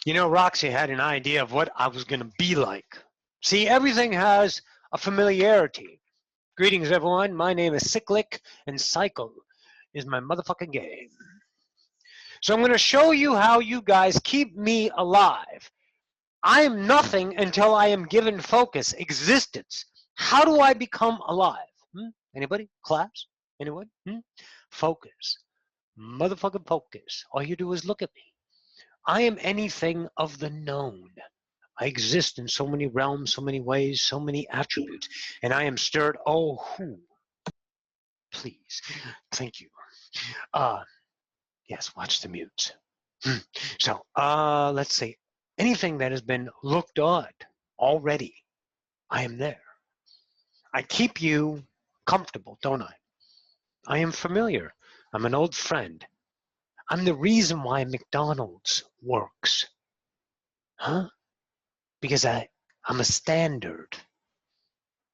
You know, Roxy had an idea of what I was going to be like. See, everything has a familiarity. Greetings, everyone. My name is Cyclic, and Cycle is my motherfucking game. So I'm going to show you how you guys keep me alive. I am nothing until I am given focus, existence. How do I become alive? Anybody? Class? Anyone? Focus. Motherfucking focus. All you do is look at me. I am anything of the known. I exist in so many realms, so many ways, so many attributes. And I am stirred. Oh, who? Please. Thank you. Yes, watch the mutes. So, let's see. Anything that has been looked at already, I am there. I keep you comfortable, don't I? I am familiar. I'm an old friend. I'm the reason why McDonald's works. Huh? Because I'm a standard.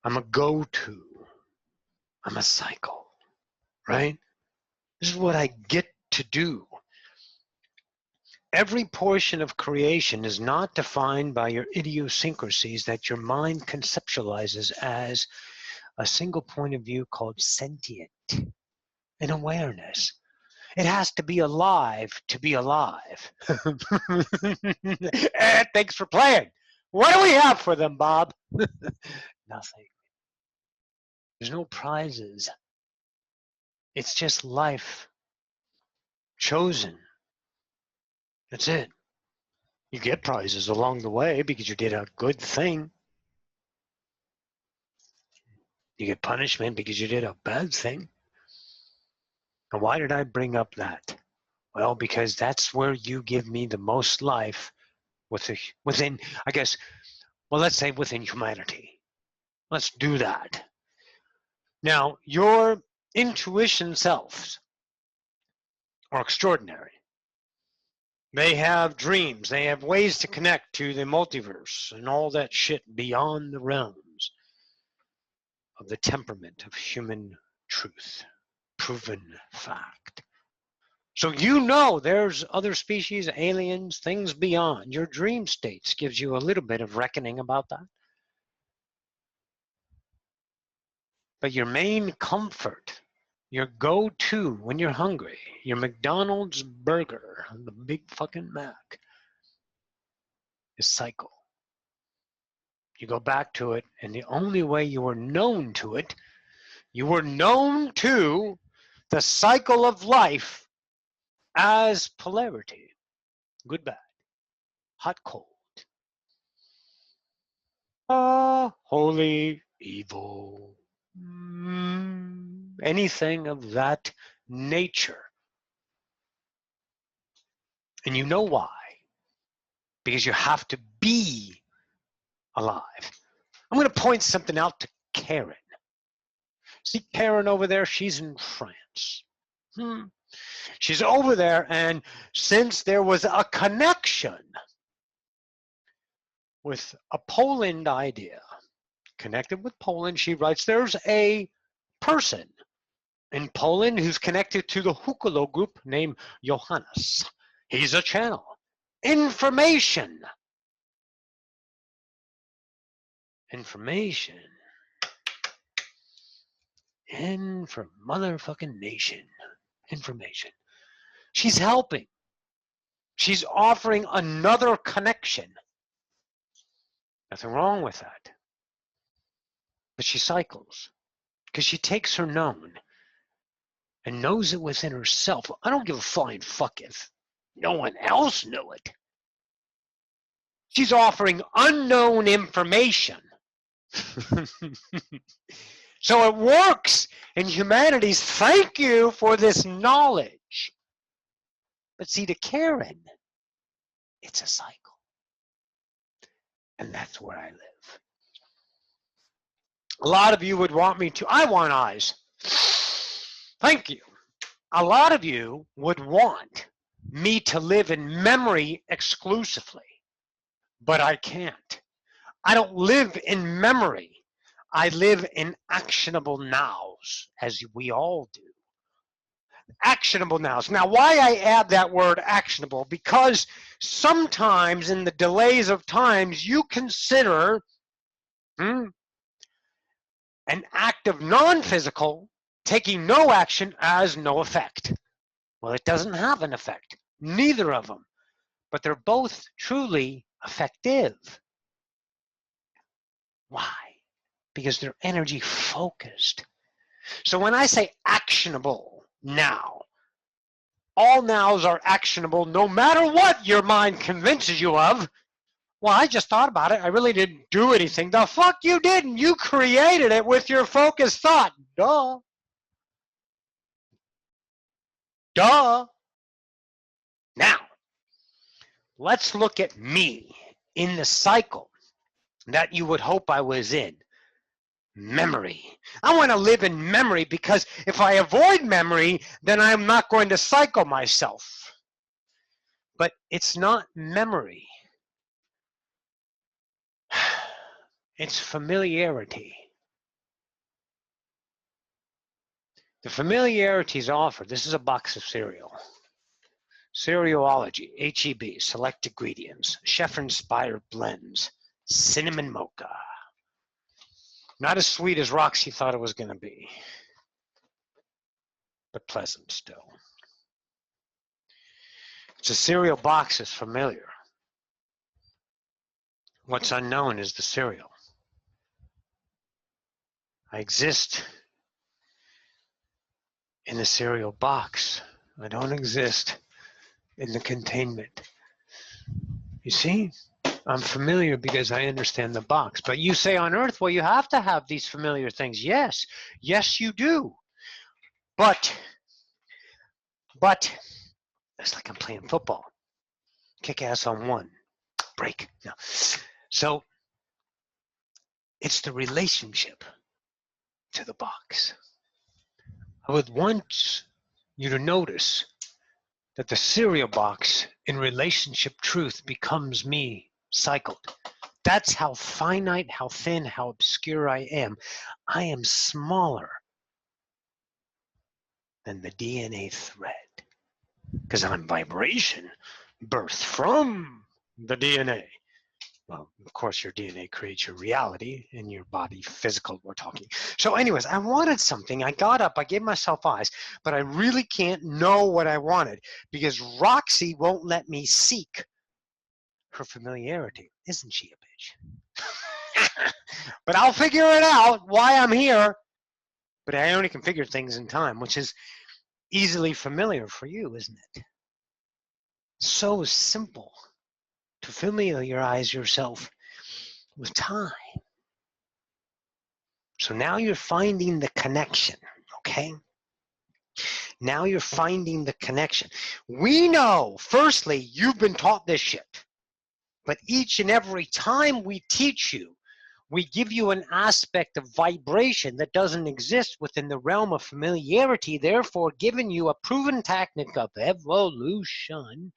I'm a go-to. I'm a cycle, right? This is what I get to do. Every portion of creation is not defined by your idiosyncrasies that your mind conceptualizes as a single point of view called sentient, an awareness. It has to be alive to be alive. Thanks for playing. What do we have for them, Bob? Nothing. There's no prizes. It's just life chosen. That's it. You get prizes along the way because you did a good thing. You get punishment because you did a bad thing. And why did I bring up that? Well, because that's where you give me the most life within, I guess, well, let's say within humanity. Let's do that. Now, your intuition selves are extraordinary. They have dreams. They have ways to connect to the multiverse and all that shit beyond the realms of the temperament of human truth. Proven fact. So you know there's other species, aliens, things beyond. Your dream states gives you a little bit of reckoning about that. But your main comfort, your go-to when you're hungry, your McDonald's burger, the Big fucking Mac, is cycle. You go back to it, and the only way you were known to it, you were known to the cycle of life as polarity. Good, bad, hot, cold. Holy, evil, anything of that nature. And you know why? Because you have to be alive. I'm going to point something out to Karen. See Karen over there? She's in France. She's over there, and since there was a connection with a Poland idea, connected with Poland, she writes, there's a person in Poland who's connected to the Hukulo group named Johannes. He's a channel. Information. Information. In for motherfucking nation. Information. She's helping. She's offering another connection. Nothing wrong with that. But she cycles. Because she takes her known and knows it within herself. I don't give a flying fuck if no one else knew it. She's offering unknown information. So it works in humanity's thank you for this knowledge. But see, to Karen, it's a cycle. And that's where I live. A lot of you would want me to, I want eyes. Thank you. A lot of you would want me to live in memory exclusively, but I can't. I don't live in memory. I live in actionable nows, as we all do. actionable nows. Now, why I add that word actionable? Because sometimes in the delays of times, you consider an act of non-physical taking no action as no effect. Well, it doesn't have an effect, neither of them, but they're both truly effective. Why? Because they're energy focused. So when I say actionable now, all nows are actionable no matter what your mind convinces you of. Well, I just thought about it. I really didn't do anything. The fuck you didn't. You created it with your focused thought. Duh. Duh. Now, let's look at me in the cycle that you would hope I was in. Memory. I want to live in memory because if I avoid memory, then I'm not going to cycle myself. But it's not memory. It's familiarity. The familiarity is offered. This is a box of cereal. Cerealology, HEB, select ingredients, chef-inspired blends, cinnamon mocha. Not as sweet as Roxy thought it was going to be, but pleasant still. It's a cereal box that's familiar. What's unknown is the cereal. I exist in the cereal box. I don't exist in the containment. You see? I'm familiar because I understand the box. But you say on Earth, well, you have to have these familiar things. Yes. Yes, you do. But it's like I'm playing football. Kick ass on one. Break. No. So it's the relationship to the box. I would want you to notice that the cereal box in relationship truth becomes me cycled. That's how finite, how thin, how obscure I am. I am smaller than the DNA thread because I'm vibration birthed from the DNA. Well, of course, your DNA creates your reality in your body, physical, we're talking. So anyways, I wanted something. I got up, I gave myself eyes, but I really can't know what I wanted because Roxy won't let me seek her familiarity. Isn't she a bitch? But I'll figure it out why I'm here. But I only can figure things in time, which is easily familiar for you, isn't it? So simple to familiarize yourself with time. So now you're finding the connection, okay? Now you're finding the connection. We know, firstly, you've been taught this shit. But each and every time we teach you, we give you an aspect of vibration that doesn't exist within the realm of familiarity, therefore giving you a proven technique of evolution.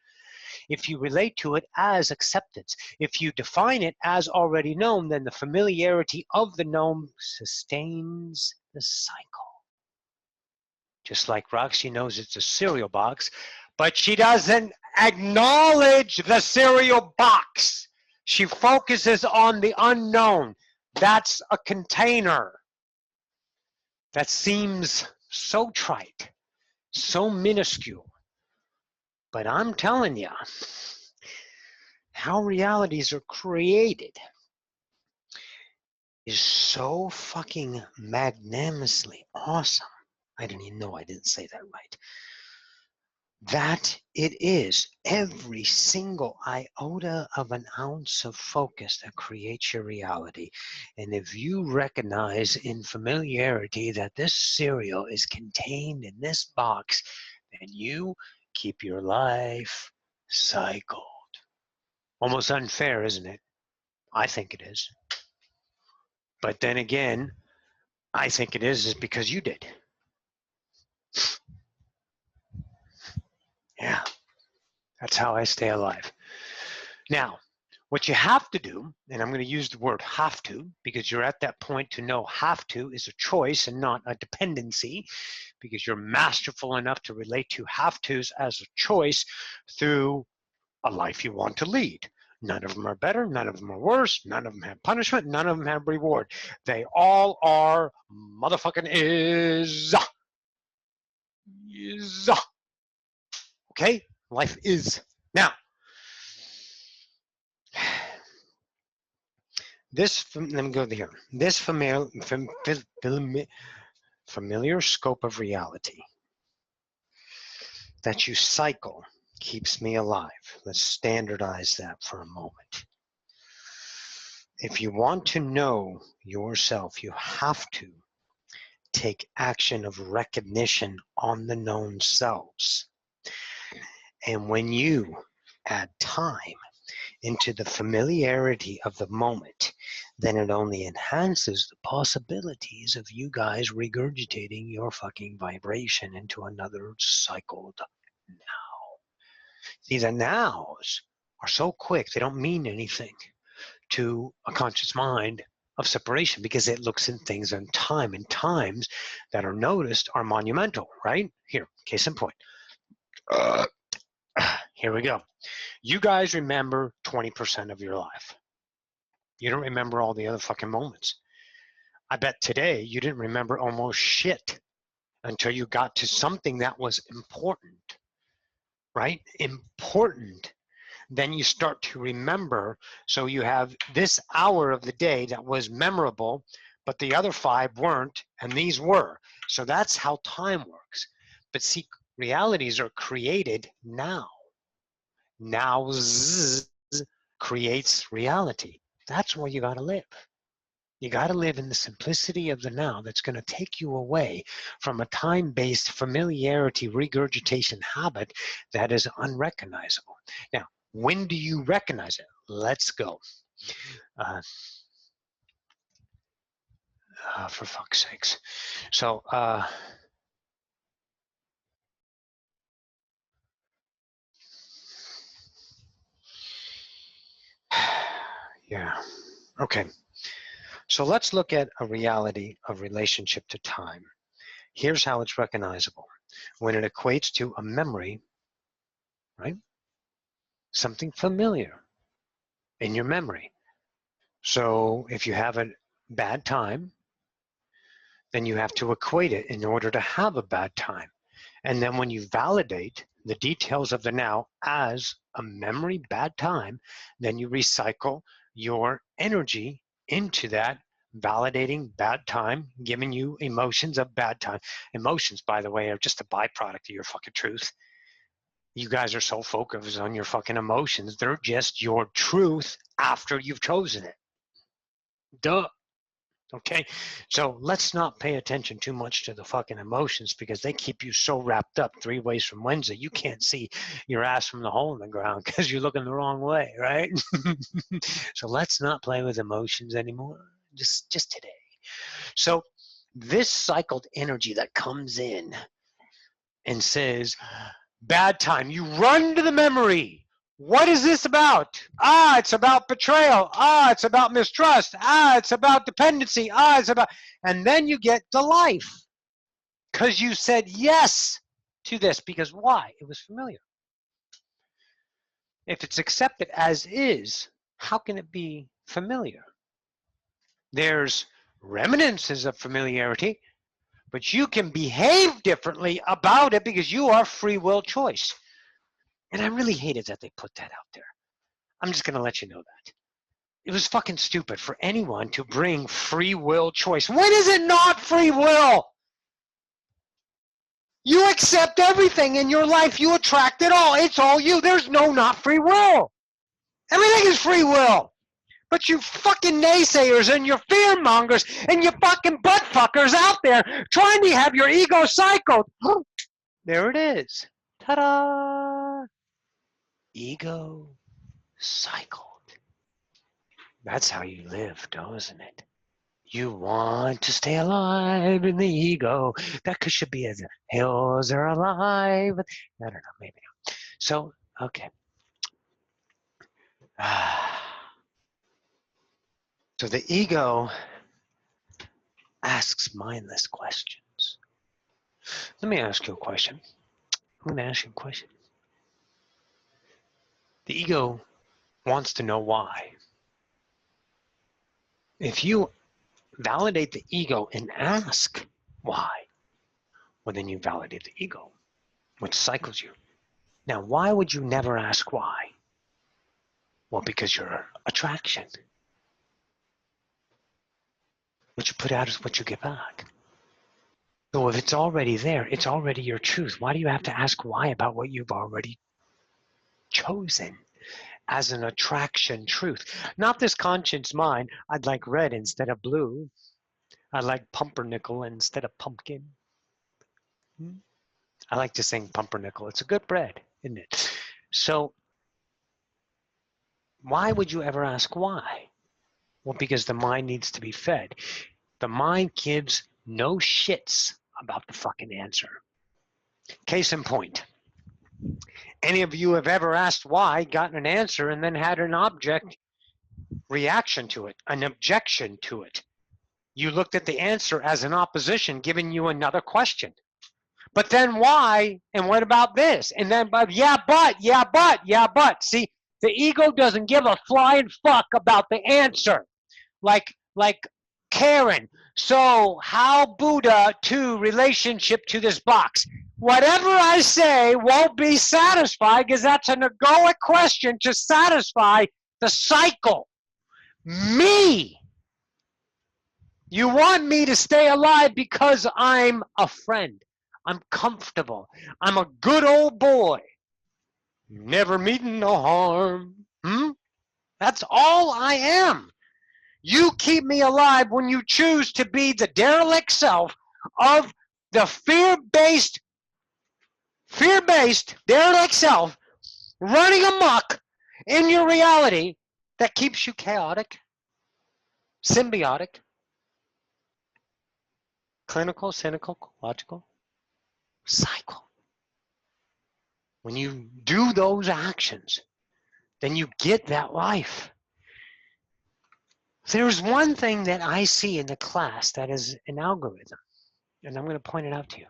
If you relate to it as acceptance, if you define it as already known, then the familiarity of the known sustains the cycle. Just like Roxy knows it's a cereal box, but she doesn't acknowledge the cereal box. She focuses on the unknown. That's a container. That seems so trite, so minuscule. But I'm telling you, how realities are created is so fucking magnanimously awesome. I didn't even know I didn't say that right. That it is every single iota of an ounce of focus that creates your reality. And if you recognize in familiarity that this cereal is contained in this box, then you keep your life cycled. Almost unfair, isn't it? I think it is. But then again, I think it is because you did. Yeah, that's how I stay alive. Now, What you have to do, and I'm going to use the word have to, because you're at that point to know have to is a choice and not a dependency, because you're masterful enough to relate to have tos as a choice through a life you want to lead. None of them are better, none of them are worse, none of them have punishment, none of them have reward. They all are motherfucking is. Okay? Life is. Now, let me go here. This familiar scope of reality that you cycle keeps me alive. Let's standardize that for a moment. If you want to know yourself, you have to take action of recognition on the known selves. And when you add time into the familiarity of the moment, then it only enhances the possibilities of you guys regurgitating your fucking vibration into another cycled now. See, the nows are so quick, they don't mean anything to a conscious mind of separation because it looks in things in time, and times that are noticed are monumental, right? Here, case in point. Here we go. You guys remember 20% of your life. You don't remember all the other fucking moments. I bet today you didn't remember almost shit until you got to something that was important, right? Important. Then you start to remember. So you have this hour of the day that was memorable, but the other 5 weren't, and these were. So that's how time works. But see, realities are created now. Now creates reality. That's where you got to live. You got to live in the simplicity of the now that's going to take you away from a time-based familiarity regurgitation habit that is unrecognizable. Now, when do you recognize it? Let's go. For fuck's sakes. So, yeah. Okay. So let's look at a reality of relationship to time. Here's how it's recognizable. When it equates to a memory, right? Something familiar in your memory. So if you have a bad time, then you have to equate it in order to have a bad time. And then when you validate the details of the now as a memory bad time, then you recycle your energy into that validating bad time, giving you emotions of bad time. Emotions, by the way, are just a byproduct of your fucking truth. You guys are so focused on your fucking emotions. They're just your truth after you've chosen it. Duh. Okay, so let's not pay attention too much to the fucking emotions because they keep you so wrapped up 3 ways from Wednesday. You can't see your ass from the hole in the ground because you're looking the wrong way, right? So let's not play with emotions anymore, just today. So this cycled energy that comes in and says, bad time, you run to the memory. What is this about? It's about betrayal. It's about mistrust. It's about dependency. It's about, and then you get to life because you said yes to this. Because why? It was familiar. If it's accepted as is, how can it be familiar? There's reminiscences of familiarity, but you can behave differently about it because you are free will choice. And I really hated that they put that out there. I'm just going to let you know that. It was fucking stupid for anyone to bring free will choice. When is it not free will? You accept everything in your life. You attract it all. It's all you. There's no not free will. Everything is free will. But you fucking naysayers and your fear mongers and your fucking butt fuckers out there trying to have your ego cycled. There it is. Ta-da! Ego cycled. That's how you live, doesn't it? You want to stay alive in the ego. That should be as hills are alive. I don't know, maybe not. So, okay. So the ego asks mindless questions. Let me ask you a question. I'm going to ask you a question. The ego wants to know why. If you validate the ego and ask why, well, then you validate the ego, which cycles you. Now, why would you never ask why? Well, because your attraction. What you put out is what you get back. So if it's already there, it's already your truth. Why do you have to ask why about what you've already chosen as an attraction truth? Not this conscience mind. I'd like red instead of blue. I like pumpernickel instead of pumpkin. I like to sing pumpernickel. It's a good bread, isn't it? So why would you ever ask why? Well, because the mind needs to be fed. The mind gives no shits about the fucking answer. Case in point. Any of you have ever asked why, gotten an answer, and then had an object reaction to it, an objection to it? You looked at the answer as an opposition, giving you another question. But then why, and what about this? And then, but. See, the ego doesn't give a flying fuck about the answer. Like Karen. So how Buddha to relationship to this box? Whatever I say won't be satisfied because that's an egoic question to satisfy the cycle. Me. You want me to stay alive because I'm a friend. I'm comfortable. I'm a good old boy. Never meeting no harm. That's all I am. You keep me alive when you choose to be the derelict self of the fear-based derelict self running amok in your reality that keeps you chaotic, symbiotic, clinical, cynical, logical, cycle. When you do those actions, then you get that life. There's one thing that I see in the class that is an algorithm, and I'm going to point it out to you.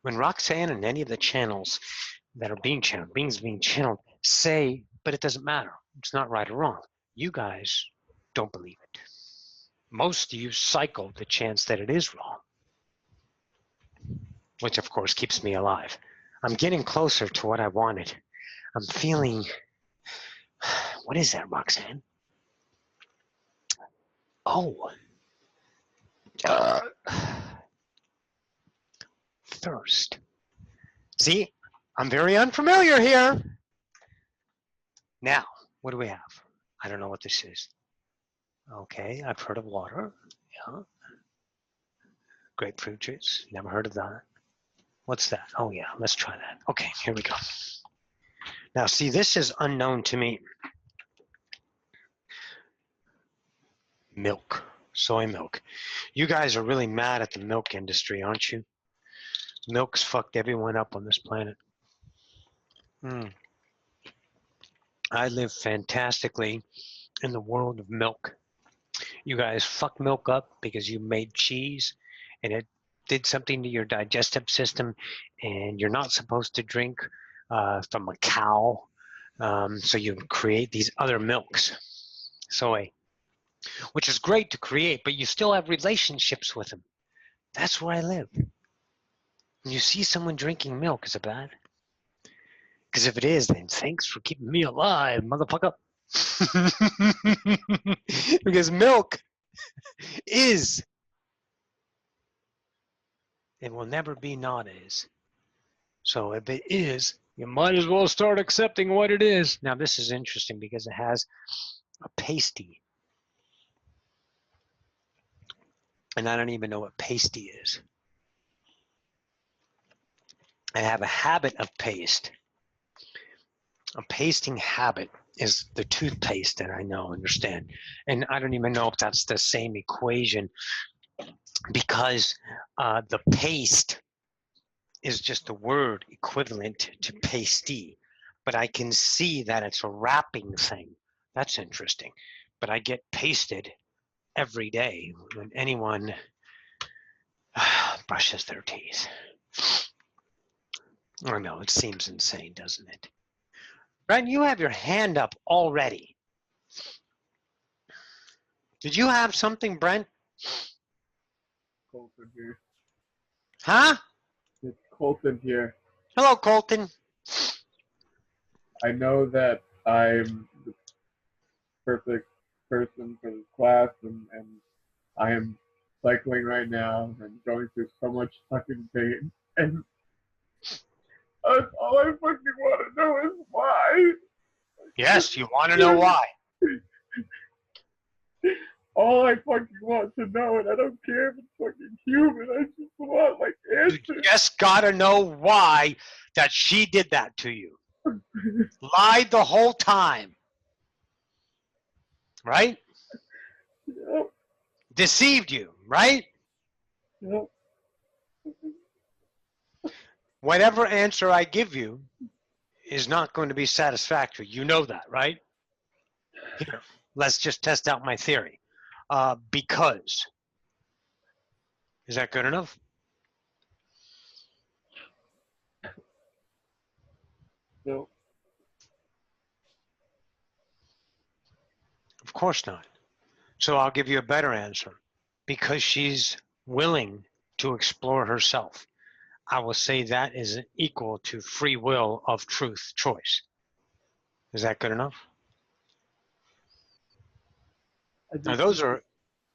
When Roxanne and any of the channels that are being channeled, beings being channeled, say, but it doesn't matter, it's not right or wrong, you guys don't believe it. Most of you cycle the chance that it is wrong, which of course keeps me alive. I'm getting closer to what I wanted. I'm feeling, what is that, Roxanne? Oh, thirst. See, I'm very unfamiliar here. Now, what do we have? I don't know what this is. Okay, I've heard of water. Yeah. Grapefruit juice. Never heard of that. What's that? Oh yeah, let's try that. Okay, here we go. Now, see, this is unknown to me. Milk. Soy milk. You guys are really mad at the milk industry, aren't you? Milk's fucked everyone up on this planet. I live fantastically in the world of milk. You guys fuck milk up because you made cheese and it did something to your digestive system, and you're not supposed to drink from a cow. So you create these other milks, soy, which is great to create, but you still have relationships with them. That's where I live. When you see someone drinking milk, is it bad? Because if it is, then thanks for keeping me alive, motherfucker. Because milk is, it will never be not is. So if it is, you might as well start accepting what it is. Now this is interesting because it has a pasty. And I don't even know what pasty is. I have a habit of paste. A pasting habit is the toothpaste that I understand. And I don't even know if that's the same equation, because the paste is just a word equivalent to pasty. But I can see that it's a wrapping thing. That's interesting. but I get pasted every day when anyone brushes their teeth. I know, it seems insane, doesn't it? Brent, you have your hand up already. Did you have something, Brent? Colton here. Huh? It's Colton here. Hello, Colton. I know that I'm the perfect person for this class, and I am cycling right now and going through so much fucking pain. And all I fucking want to know is why. Yes, you want to know why. All I fucking want to know, and I don't care if it's fucking human, I just want, like, answers. You just got to know why that she did that to you. Lied the whole time. Right? Yep. Deceived you, right? Yep. Whatever answer I give you is not going to be satisfactory. You know that, right? Here, let's just test out my theory. Because. Is that good enough? No. Of course not. So I'll give you a better answer. Because she's willing to explore herself. I will say that is equal to free will of truth choice. Is that good enough? Now those are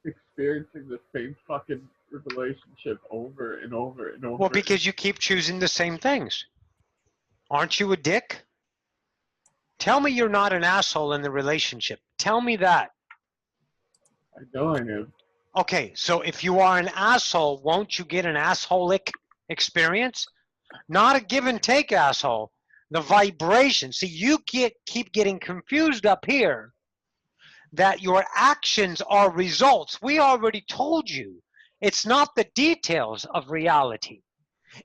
experiencing the same fucking relationship over and over and over. Well, because you keep choosing the same things. Aren't you a dick? Tell me you're not an asshole in the relationship. Tell me that. I know I am. Okay, so if you are an asshole, won't you get an assholic experience? Not a give and take asshole. The vibration. See, you keep getting confused up here that your actions are results. We already told you. It's not the details of reality.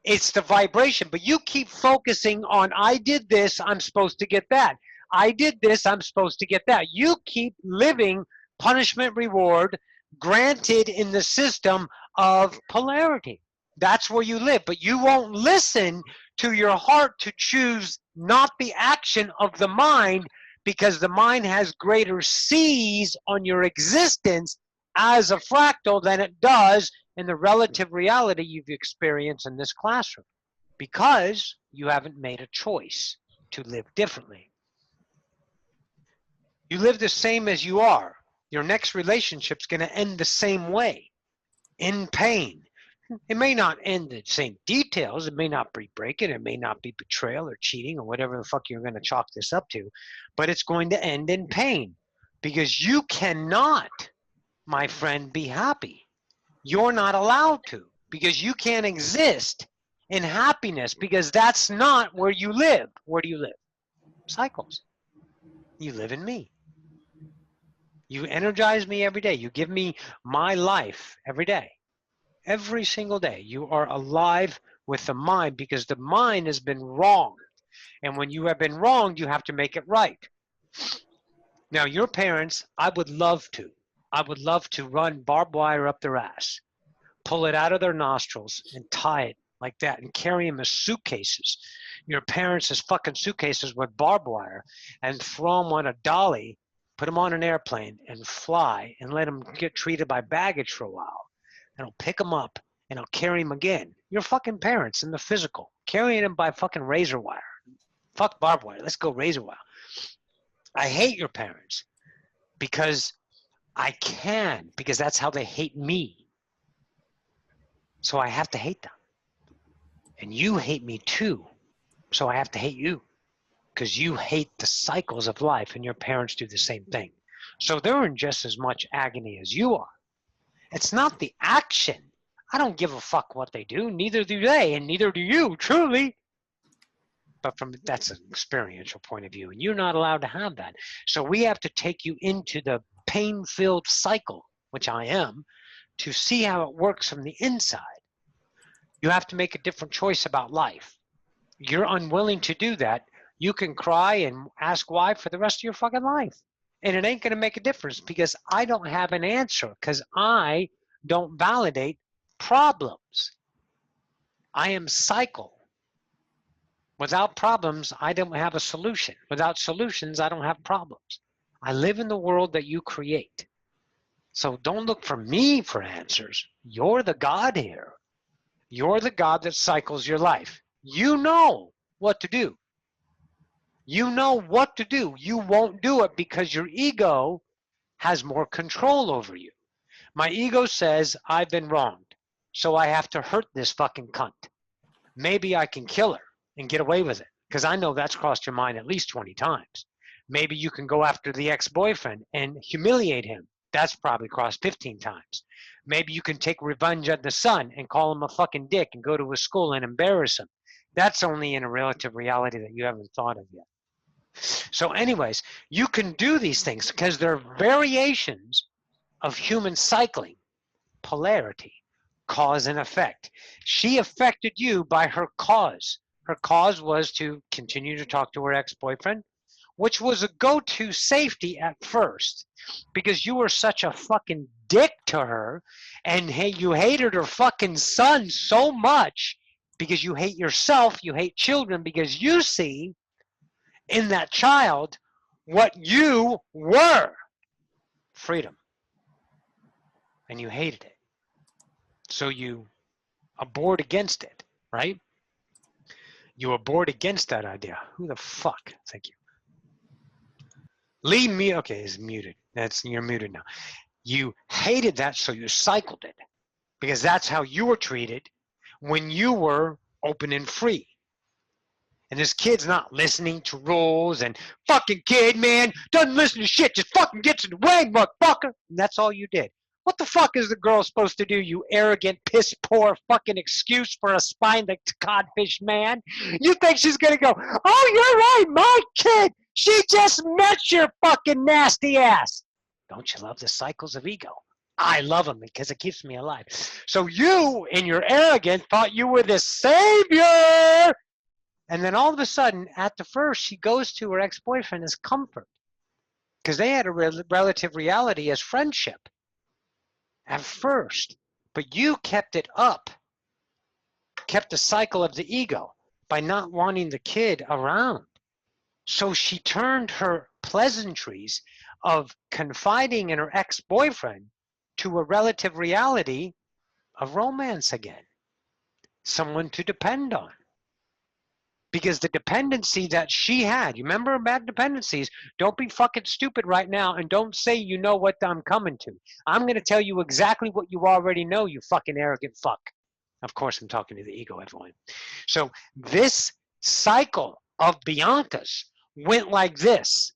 It's the vibration. But you keep focusing on, I did this, I'm supposed to get that. I did this, I'm supposed to get that. You keep living punishment reward granted in the system of polarity. That's where you live. But you won't listen to your heart to choose not the action of the mind, because the mind has greater seize on your existence as a fractal than it does in the relative reality you've experienced in this classroom, because you haven't made a choice to live differently. You live the same as you are. Your next relationship's going to end the same way, in pain. It may not end the same details. It may not be breaking. It may not be betrayal or cheating or whatever the fuck you're going to chalk this up to, but it's going to end in pain, because you cannot, my friend, be happy. You're not allowed to, because you can't exist in happiness, because that's not where you live. Where do you live? Cycles. You live in me. You energize me every day. You give me my life every day. Every single day. You are alive with the mind, because the mind has been wronged. And when you have been wronged, you have to make it right. Now, your parents, I would love to run barbed wire up their ass, pull it out of their nostrils and tie it like that and carry them as suitcases. Your parents as fucking suitcases with barbed wire, and throw them on a dolly, put them on an airplane and fly, and let them get treated by baggage for a while. And I'll pick them up and I'll carry them again. Your fucking parents in the physical, carrying them by fucking razor wire. Fuck barbed wire. Let's go razor wire. I hate your parents because I can, because that's how they hate me. So I have to hate them. And you hate me too. So I have to hate you, because you hate the cycles of life, and your parents do the same thing. So they're in just as much agony as you are. It's not the action. I don't give a fuck what they do. Neither do they, and neither do you, truly. But that's an experiential point of view, and you're not allowed to have that. So we have to take you into the pain-filled cycle, which I am, to see how it works from the inside. You have to make a different choice about life. You're unwilling to do that. You can cry and ask why for the rest of your fucking life. And it ain't going to make a difference because I don't have an answer, because I don't validate problems. I am cycle. Without problems, I don't have a solution. Without solutions, I don't have problems. I live in the world that you create. So don't look for me for answers. You're the God here. You're the God that cycles your life. You know what to do. You know what to do. You won't do it because your ego has more control over you. My ego says I've been wronged, so I have to hurt this fucking cunt. Maybe I can kill her and get away with it, because I know that's crossed your mind at least 20 times. Maybe you can go after the ex-boyfriend and humiliate him. That's probably crossed 15 times. Maybe you can take revenge on the son and call him a fucking dick and go to his school and embarrass him. That's only in a relative reality that you haven't thought of yet. So anyways, you can do these things because they're variations of human cycling, polarity, cause and effect. She affected you by her cause. Her cause was to continue to talk to her ex-boyfriend, which was a go-to safety at first, because you were such a fucking dick to her, and hey, you hated her fucking son so much because you hate yourself, you hate children, because you see in that child what you were, freedom, and you hated it. So you abhorred against it, right? You abhorred against that idea. Who the fuck? Thank you. Leave me. Okay, he's muted. You're muted now. You hated that, so you cycled it, because that's how you were treated when you were open and free. And this kid's not listening to rules, and fucking kid, man, doesn't listen to shit, just fucking gets in the way, motherfucker. And that's all you did. What the fuck is the girl supposed to do, you arrogant, piss poor fucking excuse for a spined codfish man? You think she's gonna go, oh, you're right, my kid, she just met your fucking nasty ass. Don't you love the cycles of ego? I love them because it keeps me alive. So you, in your arrogance, thought you were the savior. And then all of a sudden, at the first, she goes to her ex-boyfriend as comfort, because they had a relative reality as friendship at first. But you kept it up, kept the cycle of the ego by not wanting the kid around. So she turned her pleasantries of confiding in her ex-boyfriend to a relative reality of romance again, someone to depend on. Because the dependency that she had, you remember about dependencies, don't be fucking stupid right now and don't say you know what I'm coming to. I'm going to tell you exactly what you already know, you fucking arrogant fuck. Of course, I'm talking to the ego, everyone. So this cycle of Bianca's went like this.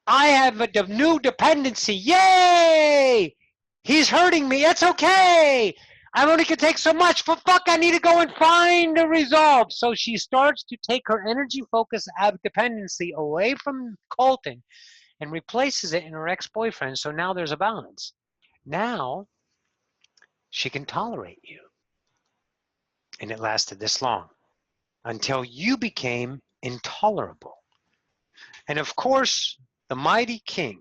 I have a new dependency. Yay! He's hurting me. It's okay. I only can take so much. For fuck, I need to go and find a resolve. So she starts to take her energy focus out of dependency away from Colton and replaces it in her ex-boyfriend. So now there's a balance. Now she can tolerate you. And it lasted this long until you became intolerable. And of course, the mighty king,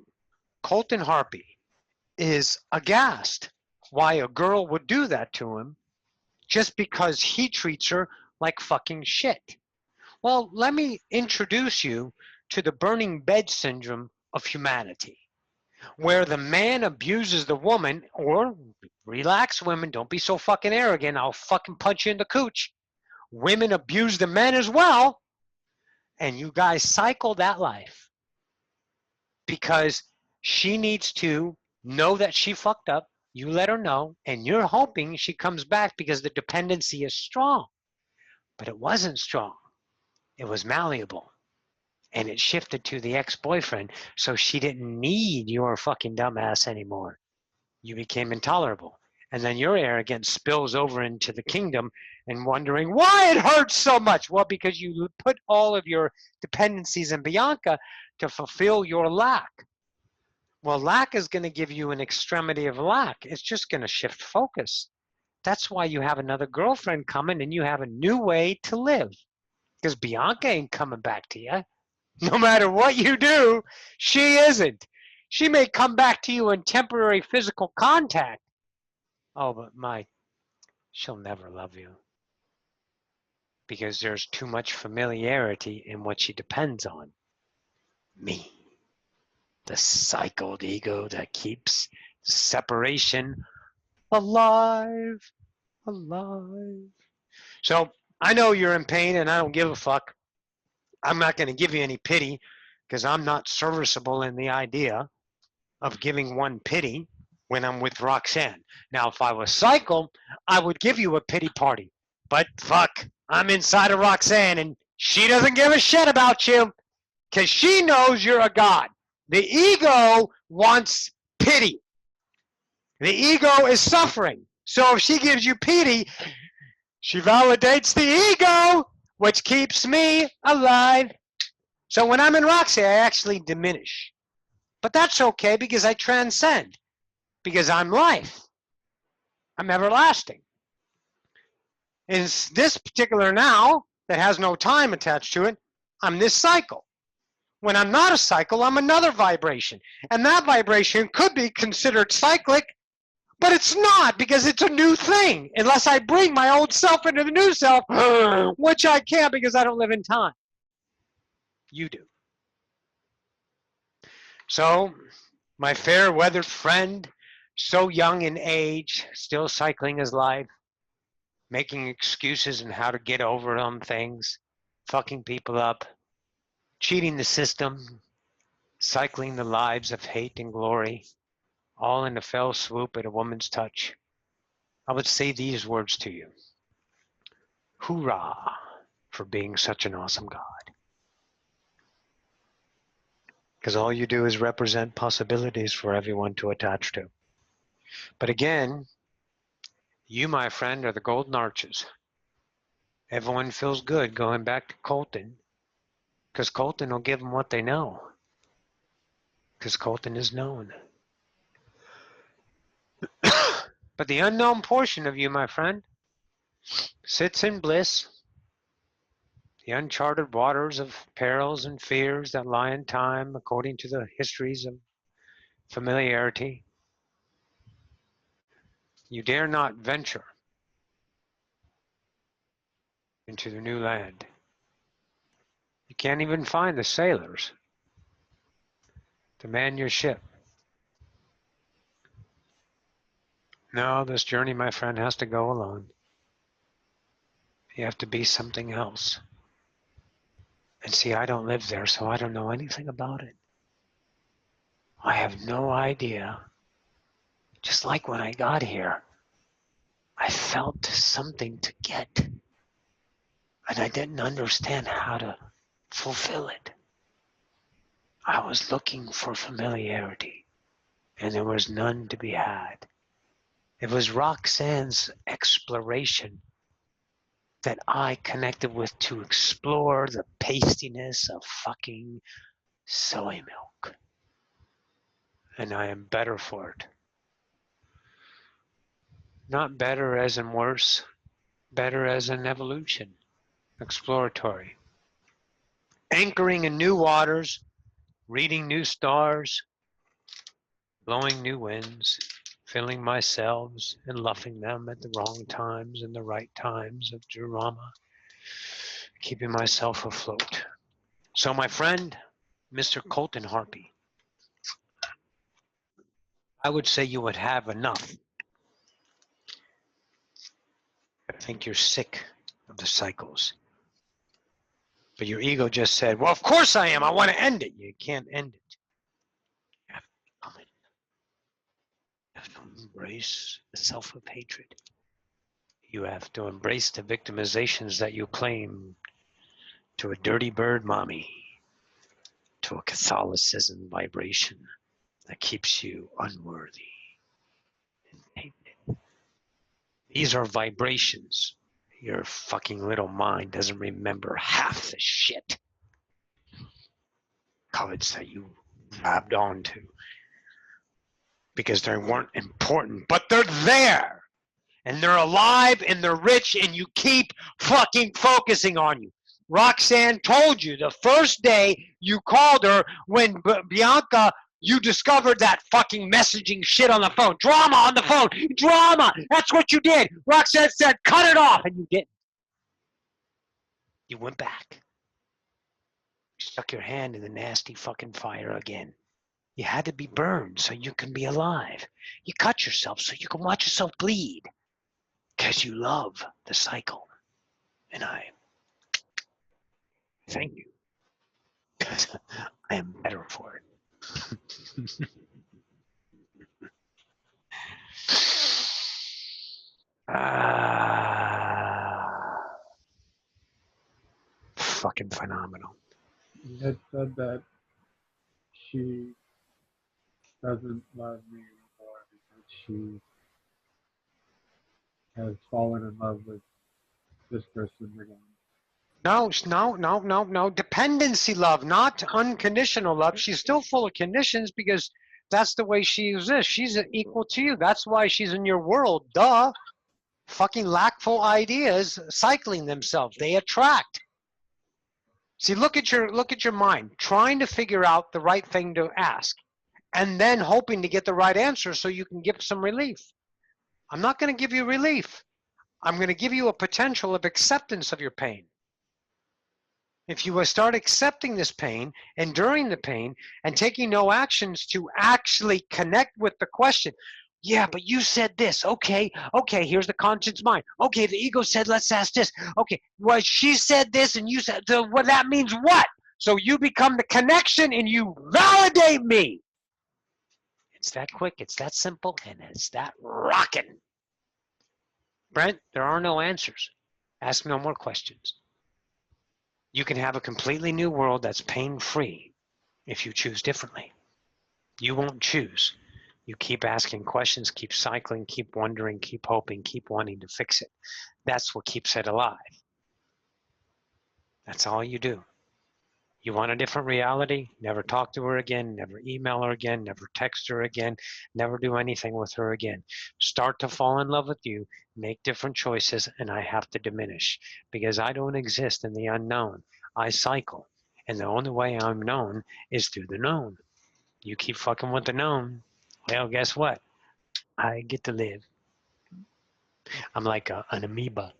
Colton Harpy, is aghast why a girl would do that to him just because he treats her like fucking shit. Well, let me introduce you to the burning bed syndrome of humanity, where the man abuses the woman, or relax women, don't be so fucking arrogant, I'll fucking punch you in the cooch. Women abuse the men as well, and you guys cycle that life because she needs to know that she fucked up. You let her know, and you're hoping she comes back because the dependency is strong. But it wasn't strong. It was malleable. And it shifted to the ex-boyfriend, so she didn't need your fucking dumbass anymore. You became intolerable. And then your arrogance spills over into the kingdom and wondering why it hurts so much. Well, because you put all of your dependencies in Bianca to fulfill your lack. Well, lack is going to give you an extremity of lack. It's just going to shift focus. That's why you have another girlfriend coming and you have a new way to live. Because Bianca ain't coming back to you. No matter what you do, she isn't. She may come back to you in temporary physical contact. Oh, but she'll never love you. Because there's too much familiarity in what she depends on. Me. The cycled ego that keeps separation alive. So I know you're in pain and I don't give a fuck. I'm not going to give you any pity because I'm not serviceable in the idea of giving one pity when I'm with Roxanne. Now, if I was Cycle, I would give you a pity party. But fuck, I'm inside of Roxanne and she doesn't give a shit about you because she knows you're a god. The ego wants pity. The ego is suffering. So if she gives you pity, she validates the ego, which keeps me alive. So when I'm in Roxy, I actually diminish. But that's okay because I transcend. Because I'm life. I'm everlasting. In this particular now, that has no time attached to it, I'm this cycle. When I'm not a cycle, I'm another vibration. And that vibration could be considered cyclic, but it's not because it's a new thing. Unless I bring my old self into the new self, which I can't because I don't live in time. You do. So, my fair weathered friend, so young in age, still cycling his life, making excuses on how to get over on things, fucking people up, cheating the system, cycling the lives of hate and glory, all in a fell swoop at a woman's touch. I would say these words to you. Hoorah for being such an awesome God. Because all you do is represent possibilities for everyone to attach to. But again, you, my friend, are the golden arches. Everyone feels good going back to Colton, because Colton will give them what they know, because Colton is known. But the unknown portion of you, my friend, sits in bliss, the uncharted waters of perils and fears that lie in time according to the histories of familiarity. You dare not venture into the new land. You can't even find the sailors to man your ship. No, this journey, my friend, has to go alone. You have to be something else. And see, I don't live there, so I don't know anything about it. I have no idea. Just like when I got here, I felt something to get. And I didn't understand how to fulfill it. I was looking for familiarity, and there was none to be had. It was Roxanne's exploration that I connected with to explore the pastiness of fucking soy milk. And I am better for it. Not better as in worse, better as in evolution, exploratory. Anchoring in new waters, reading new stars, blowing new winds, filling myself and luffing them at the wrong times and the right times of drama, keeping myself afloat. So my friend, Mr. Colton Harpy, I would say you would have enough. I think you're sick of the cycles. But your ego just said, well, of course I am. I want to end it. You can't end it. You have to become it. You have to embrace the self of hatred. You have to embrace the victimizations that you claim to a dirty bird mommy, to a Catholicism vibration that keeps you unworthy and tainted. These are vibrations. Your fucking little mind doesn't remember half the shit codes that you grabbed onto because they weren't important, but they're there and they're alive and they're rich and you keep fucking focusing on you. Roxanne told you the first day you called her when Bianca, you discovered that fucking messaging shit on the phone. Drama on the phone. Drama. That's what you did. Roxanne said, cut it off. And you didn't. You went back. You stuck your hand in the nasty fucking fire again. You had to be burned so you can be alive. You cut yourself so you can watch yourself bleed. Because you love the cycle. And I thank you. Because I am better for it. Fucking phenomenal. You had said that she doesn't love me anymore because she has fallen in love with this person again. No. Dependency love, not unconditional love. She's still full of conditions because that's the way she exists. She's equal to you. That's why she's in your world. Duh. Fucking lackful ideas cycling themselves. They attract. See, look at your mind, trying to figure out the right thing to ask, and then hoping to get the right answer so you can give some relief. I'm not going to give you relief. I'm going to give you a potential of acceptance of your pain. If you start accepting this pain, enduring the pain, and taking no actions to actually connect with the question, yeah, but you said this. Okay, here's the conscious mind. Okay, the ego said, let's ask this. Okay, well, she said this and you said, well, that means what? So you become the connection and you validate me. It's that quick, it's that simple, and it's that rocking. Brent, there are no answers. Ask no more questions. You can have a completely new world that's pain-free if you choose differently. You won't choose. You keep asking questions, keep cycling, keep wondering, keep hoping, keep wanting to fix it. That's what keeps it alive. That's all you do. You want a different reality? Never talk to her again, never email her again, never text her again, never do anything with her again. Start to fall in love with you, make different choices, and I have to diminish because I don't exist in the unknown. I cycle, and the only way I'm known is through the known. You keep fucking with the known, well, guess what? I get to live. I'm like an amoeba.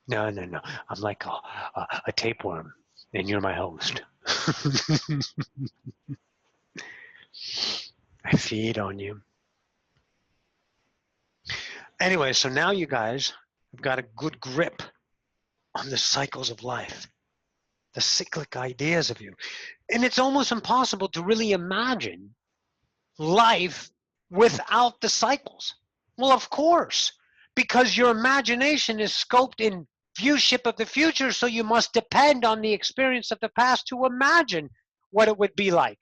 No. I'm like a tapeworm, and you're my host. I feed on you. Anyway, so now you guys have got a good grip on the cycles of life, the cyclic ideas of you. And it's almost impossible to really imagine life without the cycles. Well, of course, because your imagination is scoped in viewship of the future, so you must depend on the experience of the past to imagine what it would be like.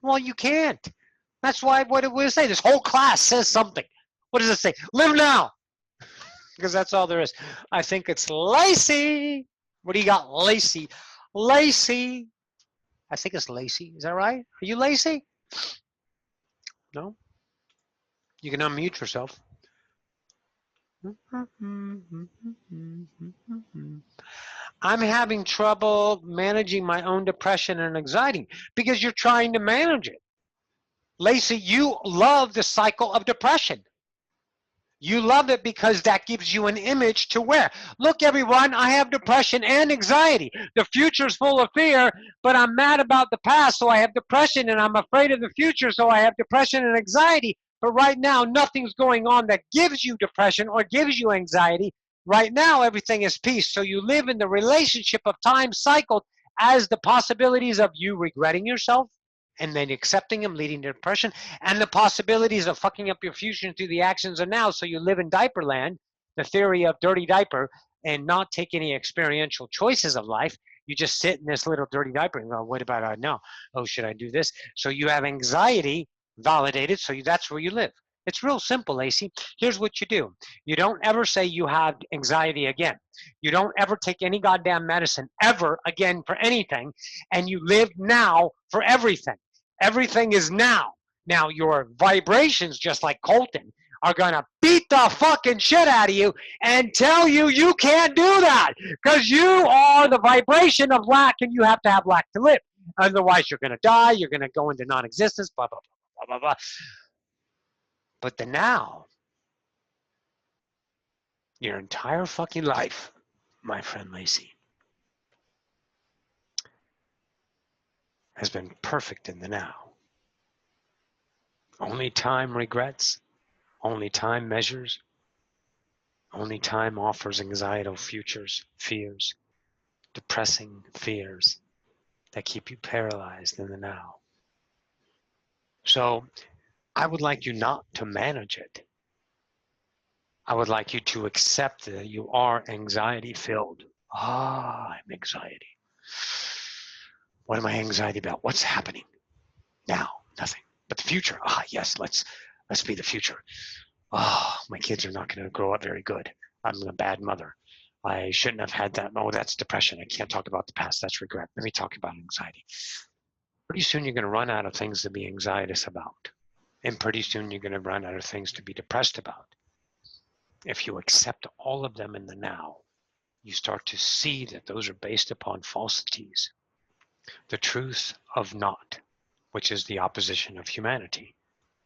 Well, you can't. That's why what it would say. This whole class says something. What does it say? Live now. Because that's all there is. I think it's Lacey. What do you got, Lacey? Lacey. I think it's Lacey. Is that right? Are you Lacey? No? You can unmute yourself. I'm having trouble managing my own depression and anxiety because you're trying to manage it. Lacey, you love the cycle of depression. You love it because that gives you an image to wear. Look, everyone, I have depression and anxiety. The future's full of fear, but I'm mad about the past, so I have depression, and I'm afraid of the future, so I have depression and anxiety. But right now, nothing's going on that gives you depression or gives you anxiety. Right now, everything is peace. So you live in the relationship of time cycled as the possibilities of you regretting yourself, and then accepting them, leading to depression, and the possibilities of fucking up your future through the actions of now. So you live in diaper land, the theory of dirty diaper, and not take any experiential choices of life. You just sit in this little dirty diaper and go, what about I know? Oh, should I do this? So you have anxiety validated, so that's where you live. It's real simple, Lacey. Here's what you do. You don't ever say you have anxiety again. You don't ever take any goddamn medicine ever again for anything, and you live now for everything. Everything is now. Now your vibrations, just like Colton, are gonna beat beat the fucking shit out of you and tell you you can't do that because you are the vibration of lack and you have to have lack to live. Otherwise, you're going to die. You're going to go into non-existence, blah, blah, blah, blah, blah. But the now, your entire fucking life, my friend Lacey, has been perfect in the now. Only time regrets, only time measures, only time offers anxietal futures, fears, depressing fears that keep you paralyzed in the now. So I would like you not to manage it. I would like you to accept that you are anxiety filled. I'm anxiety. What am I anxiety about? What's happening now? Nothing. But the future. Yes, let's be the future. My kids are not going to grow up very good. I'm a bad mother. I shouldn't have had that. Oh, that's depression. I can't talk about the past. That's regret. Let me talk about anxiety. Pretty soon you're going to run out of things to be anxious about. And pretty soon you're going to run out of things to be depressed about. If you accept all of them in the now, you start to see that those are based upon falsities. The truth of not, which is the opposition of humanity,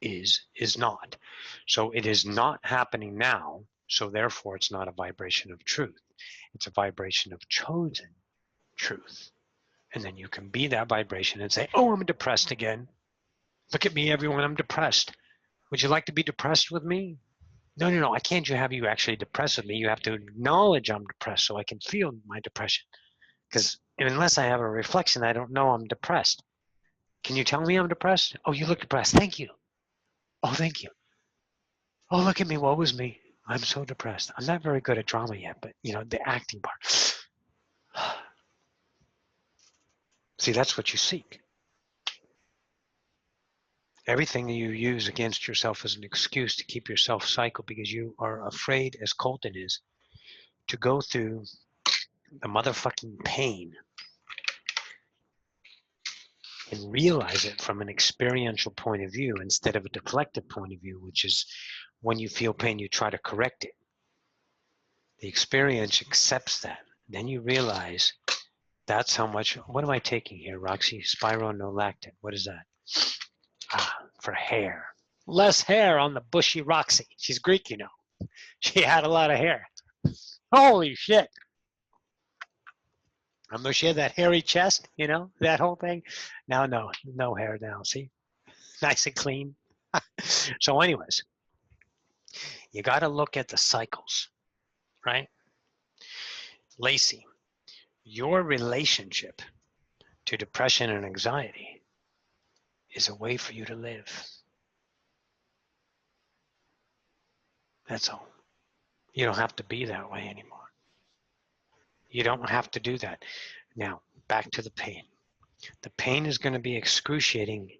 is not. So it is not happening now, so therefore it's not a vibration of truth. It's a vibration of chosen truth. And then you can be that vibration and say, oh, I'm depressed again. Look at me, everyone, I'm depressed. Would you like to be depressed with me? No, I can't have you actually depressed with me. You have to acknowledge I'm depressed so I can feel my depression. Because unless I have a reflection, I don't know I'm depressed. Can you tell me I'm depressed? Oh, you look depressed. Thank you. Oh, thank you. Oh, look at me. Woe is me. I'm so depressed. I'm not very good at drama yet, but, the acting part. See, that's what you seek. Everything you use against yourself is an excuse to keep yourself cycled because you are afraid, as Colton is, to go through the motherfucking pain and realize it from an experiential point of view instead of a deflective point of view, which is when you feel pain, you try to correct it. The experience accepts that. Then you realize that's how much, what am I taking here, Roxy? Spironolactone, what is that? For hair. Less hair on the bushy Roxy. She's Greek, She had a lot of hair. Holy shit. Remember she had that hairy chest, that whole thing? Now, no hair now, see? Nice and clean. So anyways, you got to look at the cycles, right? Lacey, your relationship to depression and anxiety is a way for you to live. That's all. You don't have to be that way anymore. You don't have to do that. Now, back to the pain. The pain is going to be excruciating,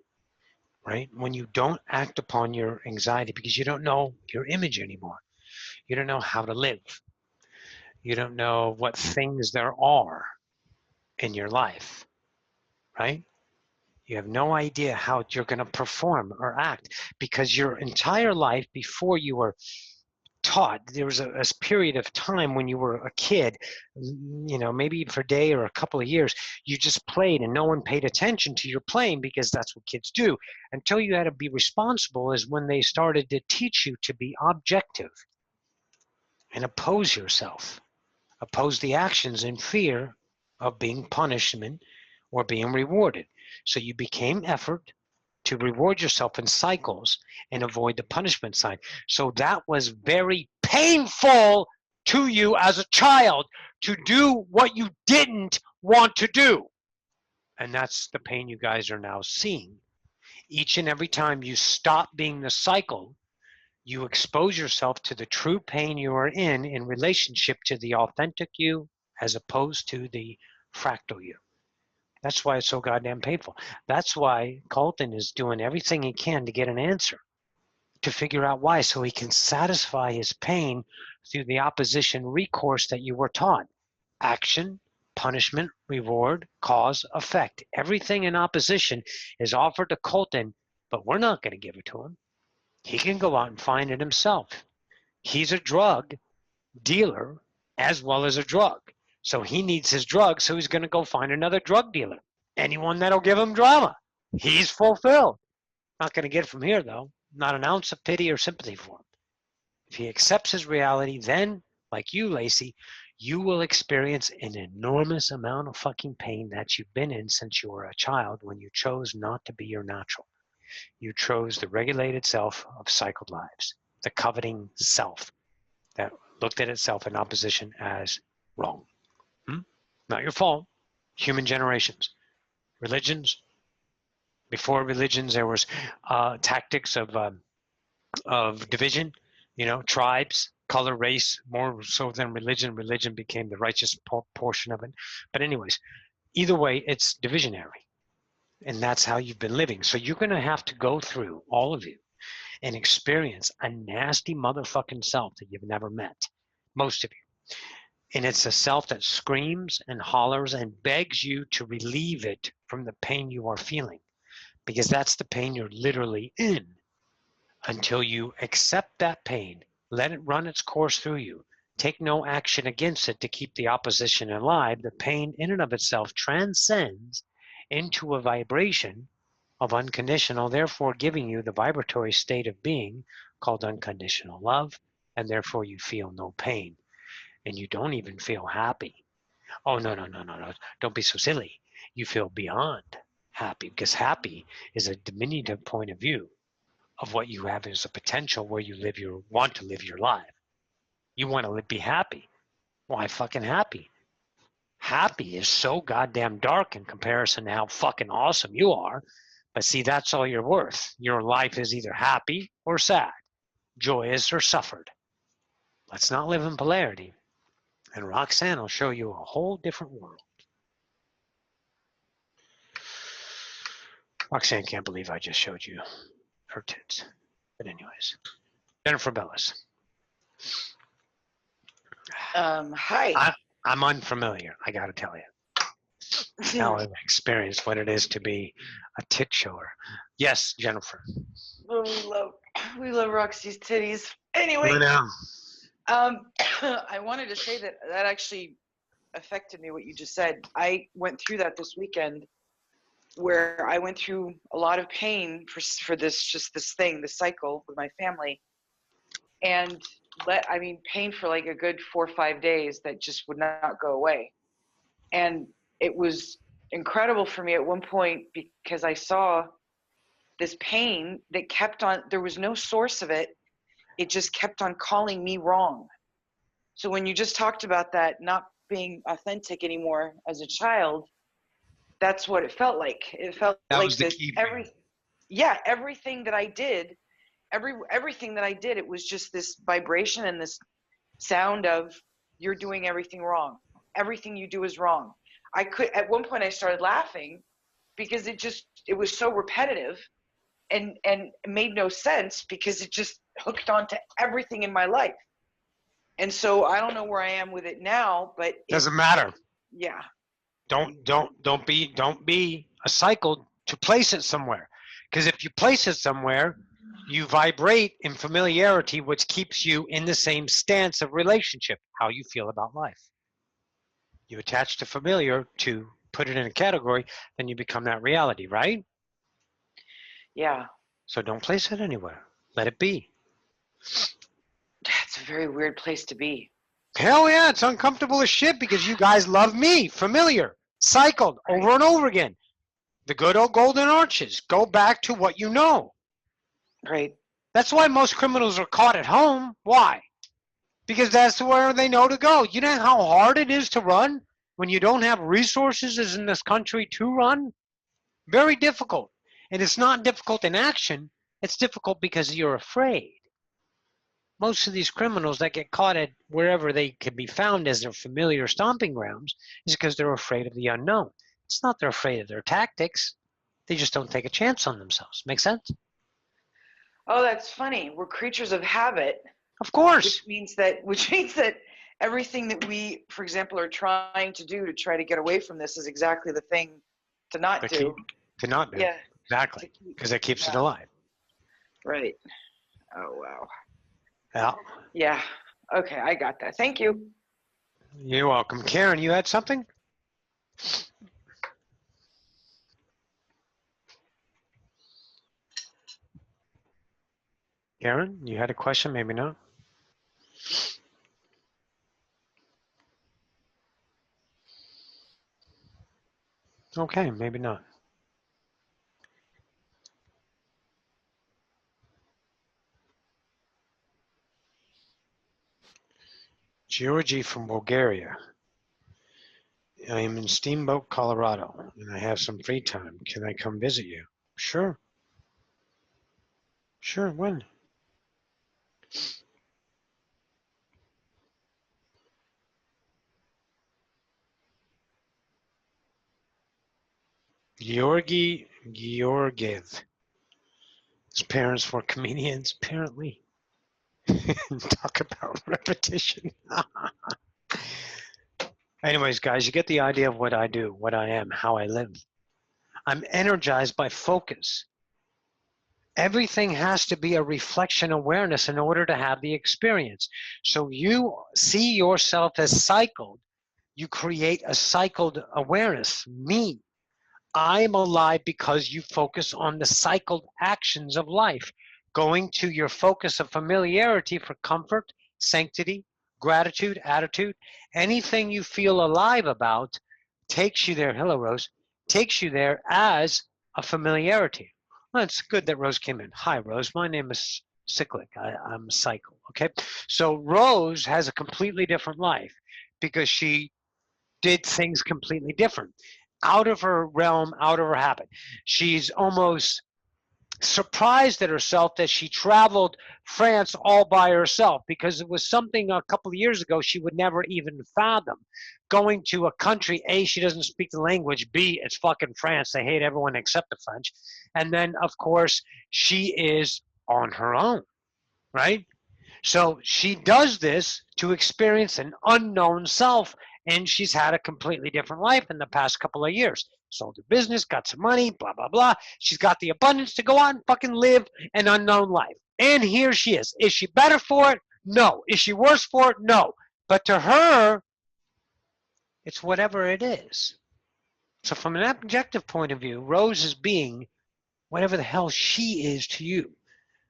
right? When you don't act upon your anxiety because you don't know your image anymore. You don't know how to live. You don't know what things there are in your life, right? You have no idea how you're going to perform or act because your entire life before you were taught, there was a period of time when you were a kid, maybe for a day or a couple of years, you just played and no one paid attention to your playing because that's what kids do. Until you had to be responsible is when they started to teach you to be objective and oppose yourself, oppose the actions in fear of being punishment or being rewarded. So you became effort to reward yourself in cycles and avoid the punishment side. So that was very painful to you as a child to do what you didn't want to do. And that's the pain you guys are now seeing. Each and every time you stop being the cycle, you expose yourself to the true pain you are in relationship to the authentic you as opposed to the fractal you. That's why it's so goddamn painful. That's why Colton is doing everything he can to get an answer, to figure out why, so he can satisfy his pain through the opposition recourse that you were taught. Action, punishment, reward, cause, effect. Everything in opposition is offered to Colton, but we're not going to give it to him. He can go out and find it himself. He's a drug dealer as well as a drug. So he needs his drug, so he's going to go find another drug dealer. Anyone that'll give him drama. He's fulfilled. Not going to get it from here, though. Not an ounce of pity or sympathy for him. If he accepts his reality, then, like you, Lacey, you will experience an enormous amount of fucking pain that you've been in since you were a child when you chose not to be your natural. You chose the regulated self of cycled lives, the coveting self that looked at itself in opposition as wrong. Not your fault. Human generations. Religions. Before religions, there was tactics of division, tribes, color, race, more so than religion. Religion became the righteous portion of it. But anyways, either way, it's divisionary. And that's how you've been living. So you're going to have to go through, all of you, and experience a nasty motherfucking self that you've never met. Most of you. And it's a self that screams and hollers and begs you to relieve it from the pain you are feeling. Because that's the pain you're literally in. Until you accept that pain, let it run its course through you. Take no action against it to keep the opposition alive. The pain in and of itself transcends into a vibration of unconditional, therefore giving you the vibratory state of being called unconditional love, and therefore you feel no pain. And you don't even feel happy. Oh, no. Don't be so silly. You feel beyond happy, because happy is a diminutive point of view of what you have as a potential where you want to live your life. You want to be happy. Why fucking happy? Happy is so goddamn dark in comparison to how fucking awesome you are. But see, that's all you're worth. Your life is either happy or sad, joyous or suffered. Let's not live in polarity. And Roxanne will show you a whole different world. Roxanne can't believe I just showed you her tits. But anyways, Jennifer Bellis. Hi. I'm unfamiliar, I gotta tell you. Now I've experienced what it is to be a tit shower. Yes, Jennifer. Oh, we love Roxy's titties. Anyway, I wanted to say that actually affected me, what you just said. I went through that this weekend, where I went through a lot of pain for this thing, the cycle with my family, and pain for like a good 4 or 5 days that just would not go away. And it was incredible for me at one point, because I saw this pain that kept on, there was no source of it. It just kept on calling me wrong. So when you just talked about that not being authentic anymore as a child, that's what it felt like. It felt that like was the this, key. everything that I did, everything that I did, it was just this vibration and this sound of, you're doing everything wrong. Everything you do is wrong. At one point I started laughing, because it was so repetitive and made no sense, because it just hooked onto everything in my life. And so I don't know where I am with it now, but doesn't matter. Yeah. Don't be a cycle to place it somewhere. Because if you place it somewhere, you vibrate in familiarity, which keeps you in the same stance of relationship, how you feel about life. You attach to familiar to put it in a category, then you become that reality, right? Yeah. So don't place it anywhere. Let it be. That's a very weird place to be. Hell yeah, it's uncomfortable as shit, because you guys love me. Familiar. Cycled over and over again. The good old golden arches. Go back to what you know. Right. That's why most criminals are caught at home. Why? Because that's where they know to go. You know how hard it is to run when you don't have resources as in this country to run? Very difficult. And it's not difficult in action. It's difficult because you're afraid. Most of these criminals that get caught at wherever they can be found as their familiar stomping grounds is because they're afraid of the unknown. It's not they're afraid of their tactics. They just don't take a chance on themselves. Make sense? Oh, that's funny. We're creatures of habit. Of course. Which means that everything that we, for example, are trying to do to try to get away from this is exactly the thing to not do. To not do. Yeah. Exactly. Because it keeps it alive. Right. Oh, wow. Yeah. Yeah. Okay, I got that. Thank you. You're welcome. Karen, you had something? Karen, you had a question? Maybe not. Okay, maybe not. Georgie from Bulgaria. I am in Steamboat, Colorado, and I have some free time. Can I come visit you? Sure. Sure, when? Georgi Georgiev. His parents were comedians, apparently. Talk about repetition. Anyways, guys, you get the idea of what I do, what I am, how I live. I'm energized by focus. Everything has to be a reflection awareness in order to have the experience. So you see yourself as cycled. You create a cycled awareness, me. I'm alive because you focus on the cycled actions of life, going to your focus of familiarity for comfort, sanctity, gratitude, attitude. Anything you feel alive about takes you there. Hello, Rose. Takes you there as a familiarity. Well, it's good that Rose came in. Hi, Rose. My name is Cyclic. I'm Cycle. Okay. So Rose has a completely different life because she did things completely different, out of her realm, out of her habit. She's almost surprised at herself that she traveled France all by herself, because it was something a couple of years ago she would never even fathom. Going to a country, A, she doesn't speak the language, B, it's fucking France. They hate everyone except the French. And then, of course, she is on her own, right? So she does this to experience an unknown self, and she's had a completely different life in the past couple of years. Sold her business, got some money, blah, blah, blah. She's got the abundance to go out and fucking live an unknown life. And here she is. Is she better for it? No. Is she worse for it? No. But to her, it's whatever it is. So from an objective point of view, Rose is being whatever the hell she is to you.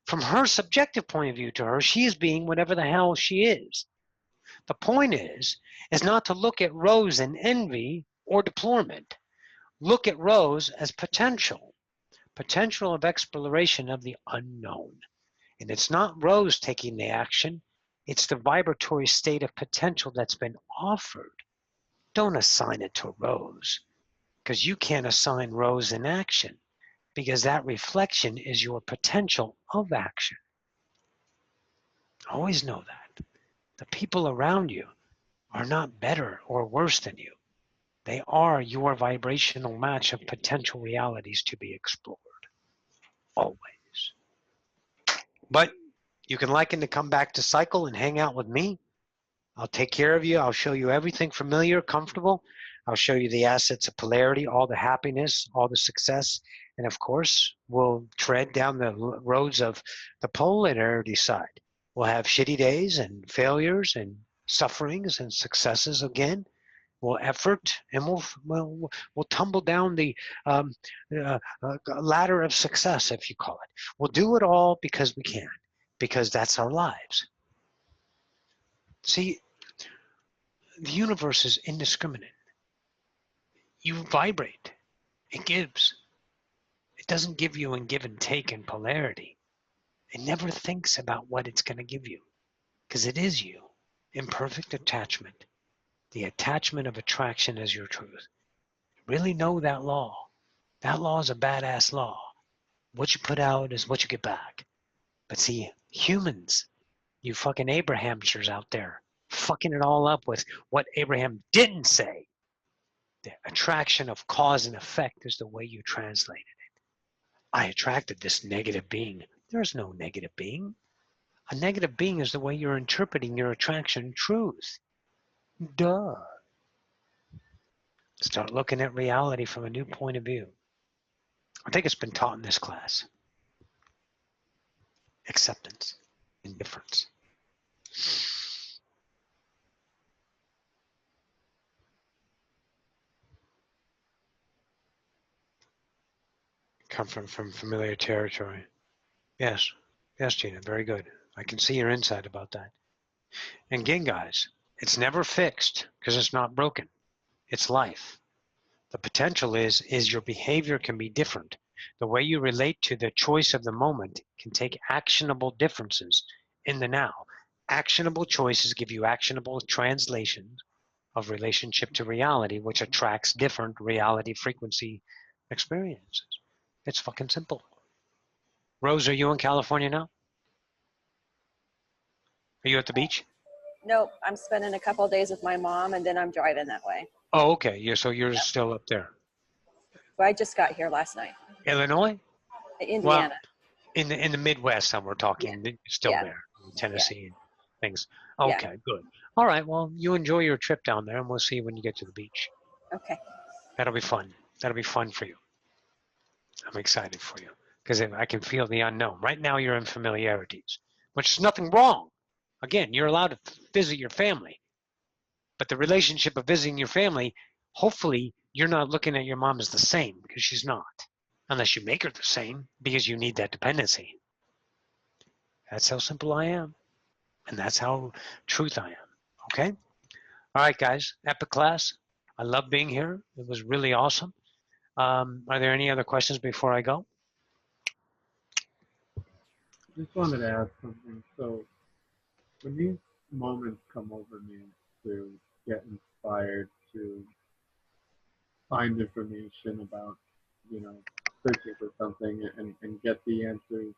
From her subjective point of view to her, she is being whatever the hell she is. The point is not to look at Rose in envy or deplorement. Look at Rose as potential of exploration of the unknown. And it's not Rose taking the action, it's the vibratory state of potential that's been offered. Don't assign it to Rose, because you can't assign Rose an action, because that reflection is your potential of action. Always know that. The people around you are not better or worse than you. They are your vibrational match of potential realities to be explored. Always. But you can like and to come back to Cycle and hang out with me. I'll take care of you. I'll show you everything familiar, comfortable. I'll show you the assets of polarity, all the happiness, all the success. And of course, we'll tread down the roads of the polarity side. We'll have shitty days and failures and sufferings and successes again. We'll effort, and we'll tumble down the ladder of success, if you call it. We'll do it all because we can, because that's our lives. See, the universe is indiscriminate. You vibrate. It gives. It doesn't give you in give and take and polarity. It never thinks about what it's going to give you, because it is you. Imperfect attachment. The attachment of attraction is your truth. Really know that law. That law is a badass law. What you put out is what you get back. But see, humans, you fucking Abrahamsters out there, fucking it all up with what Abraham didn't say. The attraction of cause and effect is the way you translated it. I attracted this negative being. There's no negative being. A negative being is the way you're interpreting your attraction truth. Duh. Start looking at reality from a new point of view. I think it's been taught in this class. Acceptance, indifference, Come from familiar territory. Yes. Yes, Gina, very good. I can see your insight about that. And again, guys, it's never fixed because it's not broken. It's life. The potential is your behavior can be different. The way you relate to the choice of the moment can take actionable differences in the now. Actionable choices give you actionable translations of relationship to reality, which attracts different reality frequency experiences. It's fucking simple. Rose, are you in California now? Are you at the beach? Nope, I'm spending a couple of days with my mom, and then I'm driving that way. Oh, okay. So you're still up there. But I just got here last night. Illinois? Indiana. Well, in the Midwest, we're talking. Yeah. Still Yeah. there, Tennessee and things. Yeah. Okay, good. All right. Well, you enjoy your trip down there, and we'll see you when you get to the beach. Okay. That'll be fun. That'll be fun for you. I'm excited for you because I can feel the unknown. Right now, you're in familiarities, which is nothing wrong. Again, you're allowed to visit your family, but the relationship of visiting your family, hopefully, you're not looking at your mom as the same because she's not, unless you make her the same because you need that dependency. That's how simple I am, and that's how truth I am. Okay? All right, guys. Epic class. I love being here. It was really awesome. Are there any other questions before I go? Just wanted to ask something. So, when these moments come over me to get inspired to find information about, searching for something and get the answers,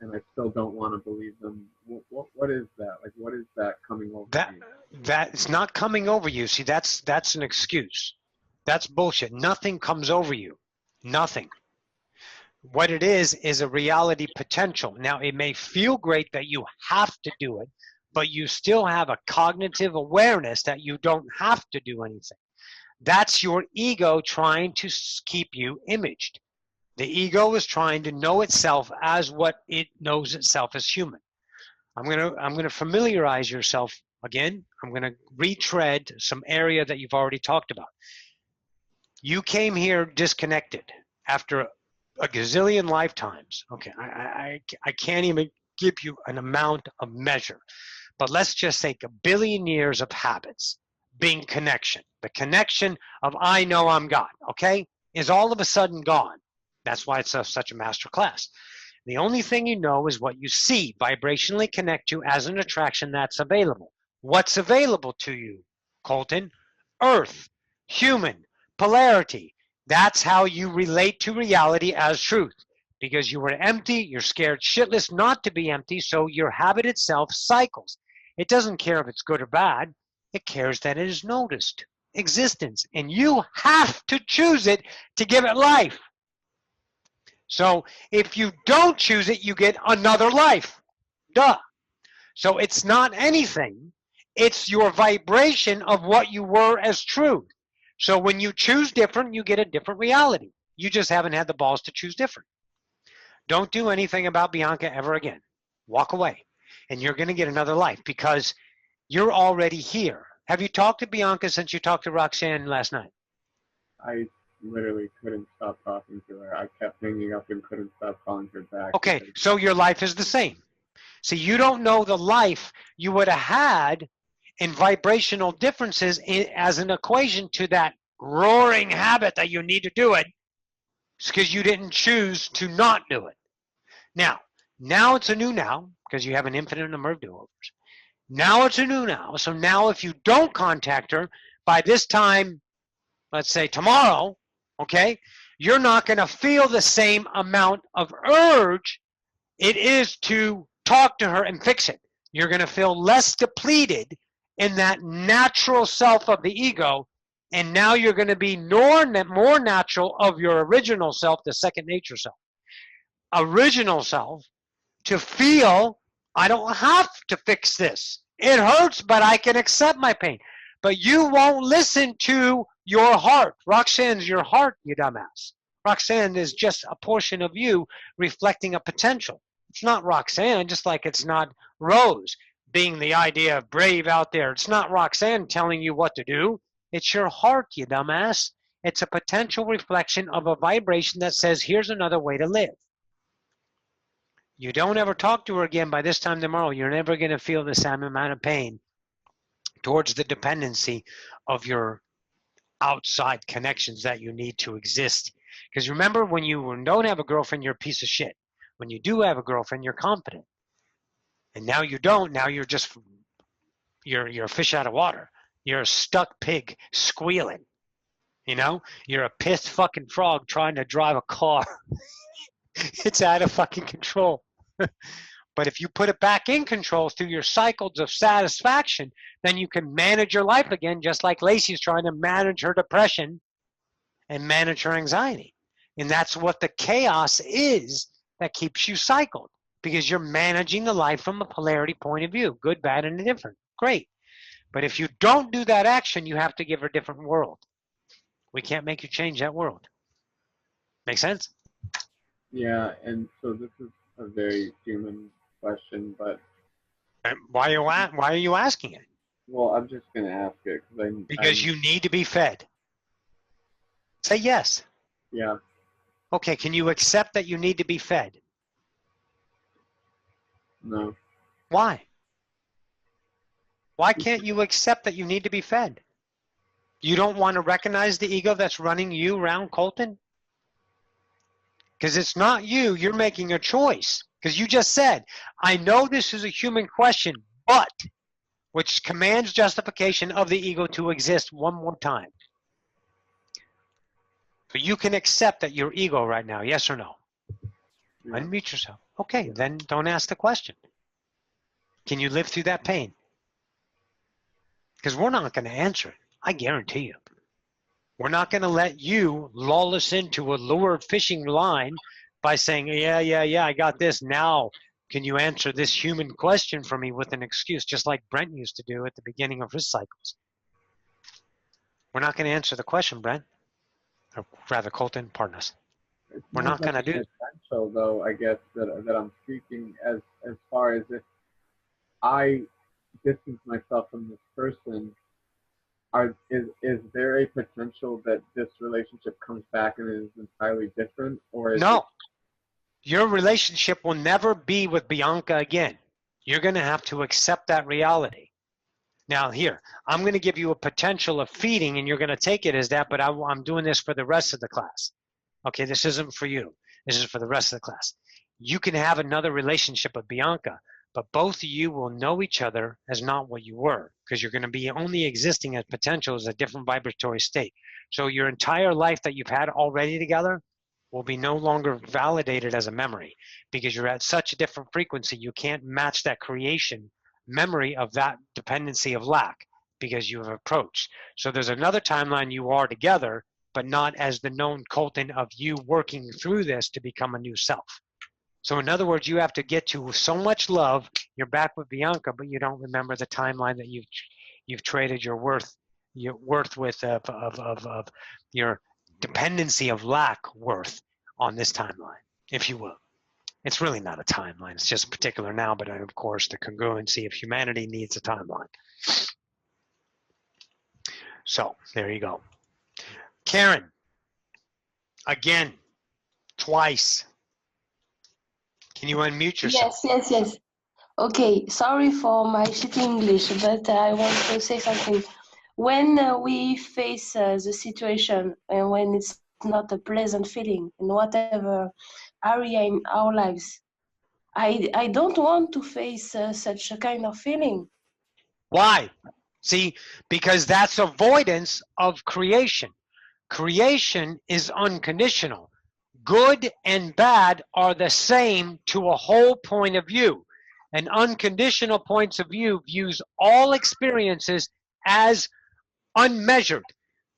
and I still don't want to believe them. What is that? Like, what is that coming over me? That it's not coming over you. See, that's an excuse. That's bullshit. Nothing comes over you. Nothing. What it is a reality potential. Now, it may feel great that you have to do it, but you still have a cognitive awareness that you don't have to do anything. That's your ego trying to keep you imaged. The ego is trying to know itself as what it knows itself as human. I'm gonna familiarize yourself again. I'm gonna retread some area that you've already talked about. You came here disconnected after a gazillion lifetimes. Okay, I can't even give you an amount of measure, but let's just say a billion years of habits being connection. The connection of I know I'm God, okay, is all of a sudden gone. That's why it's such a master class. The only thing you know is what you see vibrationally connect to as an attraction that's available. What's available to you, Colton? Earth, human, polarity. That's how you relate to reality as truth. Because you were empty, you're scared shitless not to be empty, so your habit itself cycles. It doesn't care if it's good or bad. It cares that it is noticed, existence, and you have to choose it to give it life. So if you don't choose it, you get another life. Duh. So it's not anything. It's your vibration of what you were as truth. So when you choose different, you get a different reality. You just haven't had the balls to choose different. Don't do anything about Bianca ever again. Walk away. And you're going to get another life because you're already here. Have you talked to Bianca since you talked to Roxanne last night? I literally couldn't stop talking to her. I kept hanging up and couldn't stop calling her back. Okay, so your life is the same. See, you don't know the life you would have had in vibrational differences as an equation to that roaring habit that you need to do it. It's because you didn't choose to not do it. Now it's a new now because you have an infinite number of do-overs. Now it's a new now. So now if you don't contact her by this time, let's say tomorrow, okay, you're not going to feel the same amount of urge it is to talk to her and fix it. You're going to feel less depleted in that natural self of the ego, and now you're going to be more natural of your original self, the second nature self. Original self, to feel, I don't have to fix this. It hurts, but I can accept my pain. But you won't listen to your heart. Roxanne's your heart, you dumbass. Roxanne is just a portion of you reflecting a potential. It's not Roxanne, just like it's not Rose. being the idea of brave out there. It's not Roxanne telling you what to do. It's your heart, you dumbass. It's a potential reflection of a vibration that says, here's another way to live. You don't ever talk to her again by this time tomorrow. You're never going to feel the same amount of pain towards the dependency of your outside connections that you need to exist. Because remember, when you don't have a girlfriend, you're a piece of shit. When you do have a girlfriend, you're confident. And now you don't. Now you're just, you're a fish out of water. You're a stuck pig squealing. You know, you're a pissed fucking frog trying to drive a car. It's out of fucking control. But if you put it back in control through your cycles of satisfaction, then you can manage your life again, just like Lacey's trying to manage her depression and manage her anxiety. And that's what the chaos is that keeps you cycled, because you're managing the life from a polarity point of view, good, bad, and indifferent. Great. But if you don't do that action, you have to give her a different world. We can't make you change that world. Make sense? Yeah, and so this is a very human question, but Why are you asking it? well, I'm just gonna ask it Because you need to be fed. Say yes. Yeah. Okay, can you accept that you need to be fed? No. Why? Why can't you accept that you need to be fed? You don't want to recognize the ego that's running you around, Colton? Because it's not you. You're making a choice. Because you just said, I know this is a human question, but, which commands justification of the ego to exist one more time. So you can accept that you're ego right now, yes or no? Yeah. Unmute yourself. Okay, then don't ask the question. Can you live through that pain? Because we're not going to answer it. I guarantee you. We're not going to let you lull us into a lured fishing line by saying, yeah, I got this. Now, can you answer this human question for me with an excuse, just like Brent used to do at the beginning of his cycles? We're not going to answer the question, Brent. Or rather, Colton, pardon us. We're not going to do it. Potential, though, I guess, that I'm speaking as far as if I distance myself from this person, is there a potential that this relationship comes back and is entirely different? Or is No. Your relationship will never be with Bianca again. You're going to have to accept that reality. Now here, I'm going to give you a potential of feeding, and you're going to take it as that, but I'm doing this for the rest of the class. Okay, this isn't for you. This is for the rest of the class. You can have another relationship with Bianca, but both of you will know each other as not what you were, because you're going to be only existing as potential as a different vibratory state. So your entire life that you've had already together will be no longer validated as a memory, because you're at such a different frequency, you can't match that creation memory of that dependency of lack, because you have approached. So there's another timeline you are together, but not as the known Colton of you working through this to become a new self. So in other words, you have to get to so much love, you're back with Bianca, but you don't remember the timeline that you've traded your worth with of your dependency of lack worth on this timeline, if you will. It's really not a timeline. It's just particular now, but of course the congruency of humanity needs a timeline. So there you go. Karen, again, twice. Can you unmute yourself? Yes. Okay, sorry for my shitty English, but I want to say something. When we face the situation and when it's not a pleasant feeling in whatever area in our lives, I don't want to face such a kind of feeling. Why? See, because that's avoidance of creation. Creation is unconditional. Good and bad are the same to a whole point of view. An unconditional point of view views all experiences as unmeasured.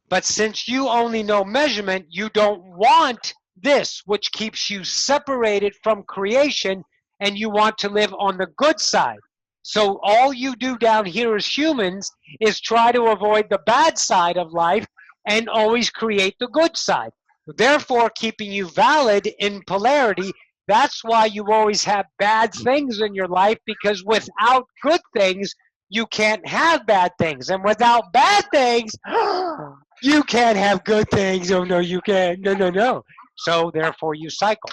But since you only know measurement, you don't want this, which keeps you separated from creation, and you want to live on the good side. So all you do down here as humans is try to avoid the bad side of life and always create the good side. Therefore, keeping you valid in polarity That's why you always have bad things in your life, because without good things, you can't have bad things. And without bad things, you can't have good things. Oh, no, you can't. No, no, no. So therefore you cycle.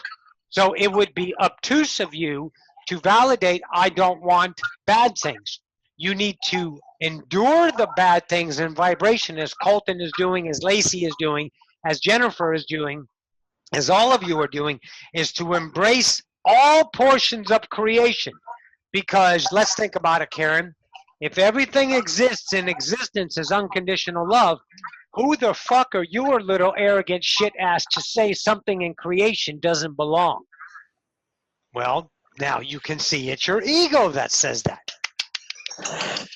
So it would be obtuse of you to validate, I don't want bad things. You need to endure the bad things in vibration, as Colton is doing, as Lacey is doing, as Jennifer is doing, as all of you are doing, is to embrace all portions of creation. Because let's think about it, Karen. If everything exists in existence as unconditional love, who the fuck are you, or little arrogant shit ass, to say something in creation doesn't belong? Well, now you can see it's your ego that says that.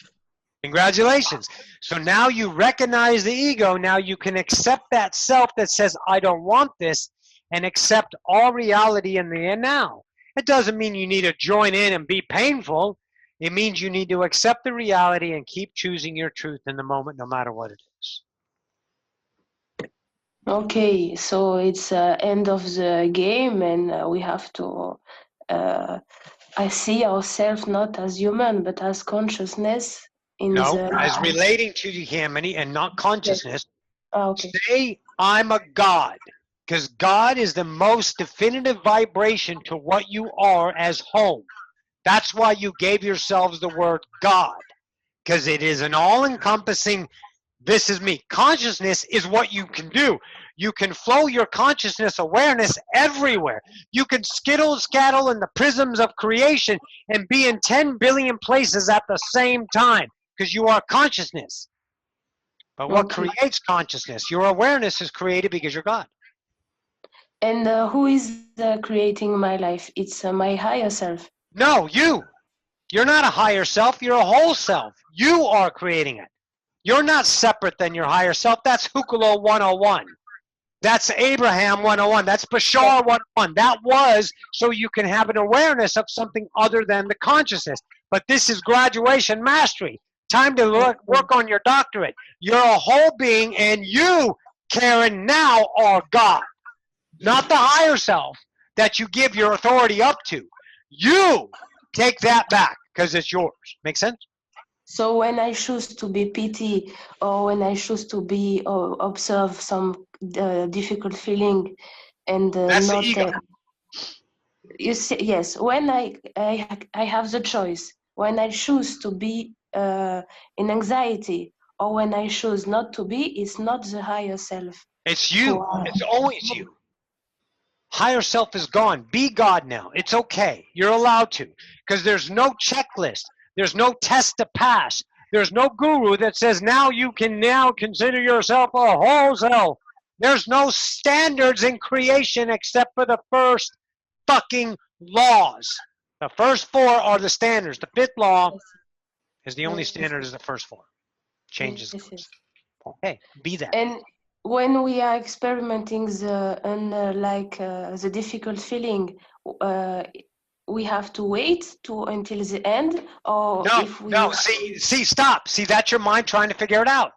Congratulations. So now you recognize the ego. Now you can accept that self that says, I don't want this, and accept all reality in the end now. It doesn't mean you need to join in and be painful. It means you need to accept the reality and keep choosing your truth in the moment, no matter what it is. Okay, so it's end of the game, and we have to. I see ourselves not as human, but as consciousness in No, the. as relating to humanity and not consciousness. Okay. Say, I'm a God, because God is the most definitive vibration to what you are as home. That's why you gave yourselves the word God, because it is an all-encompassing, this is me. Consciousness is what you can do. You can flow your consciousness awareness everywhere. You can skittle-scattle in the prisms of creation and be in 10 billion places at the same time, because you are consciousness. But what creates consciousness? Your awareness is created because you're God. And who is creating my life? It's my higher self. No, you. You're not a higher self. You're a whole self. You are creating it. You're not separate than your higher self. That's Hukulo 101. That's Abraham 101. That's Bashar 101. That was so you can have an awareness of something other than the consciousness. But this is graduation mastery. Time to work on your doctorate. You're a whole being, and you, Karen, now are God. Not the higher self that you give your authority up to. You take that back because it's yours. Make sense? So when I choose to be pity, or when I choose to be observe some difficult feeling, and that's not, the ego. You see, yes. When I have the choice. When I choose to be in anxiety, or when I choose not to be, it's not the higher self. It's you. It's always you. Higher self is gone. Be God now. It's okay. You're allowed to. Because there's no checklist. There's no test to pass. There's no guru that says now you can now consider yourself a whole self. There's no standards in creation except for the first fucking laws. The first four are the standards. The fifth law is the only standard is the first four. Changes. Okay, be that. And when we are experimenting the difficult feeling, we have to wait until the end, or no. See, stop. See, that's your mind trying to figure it out.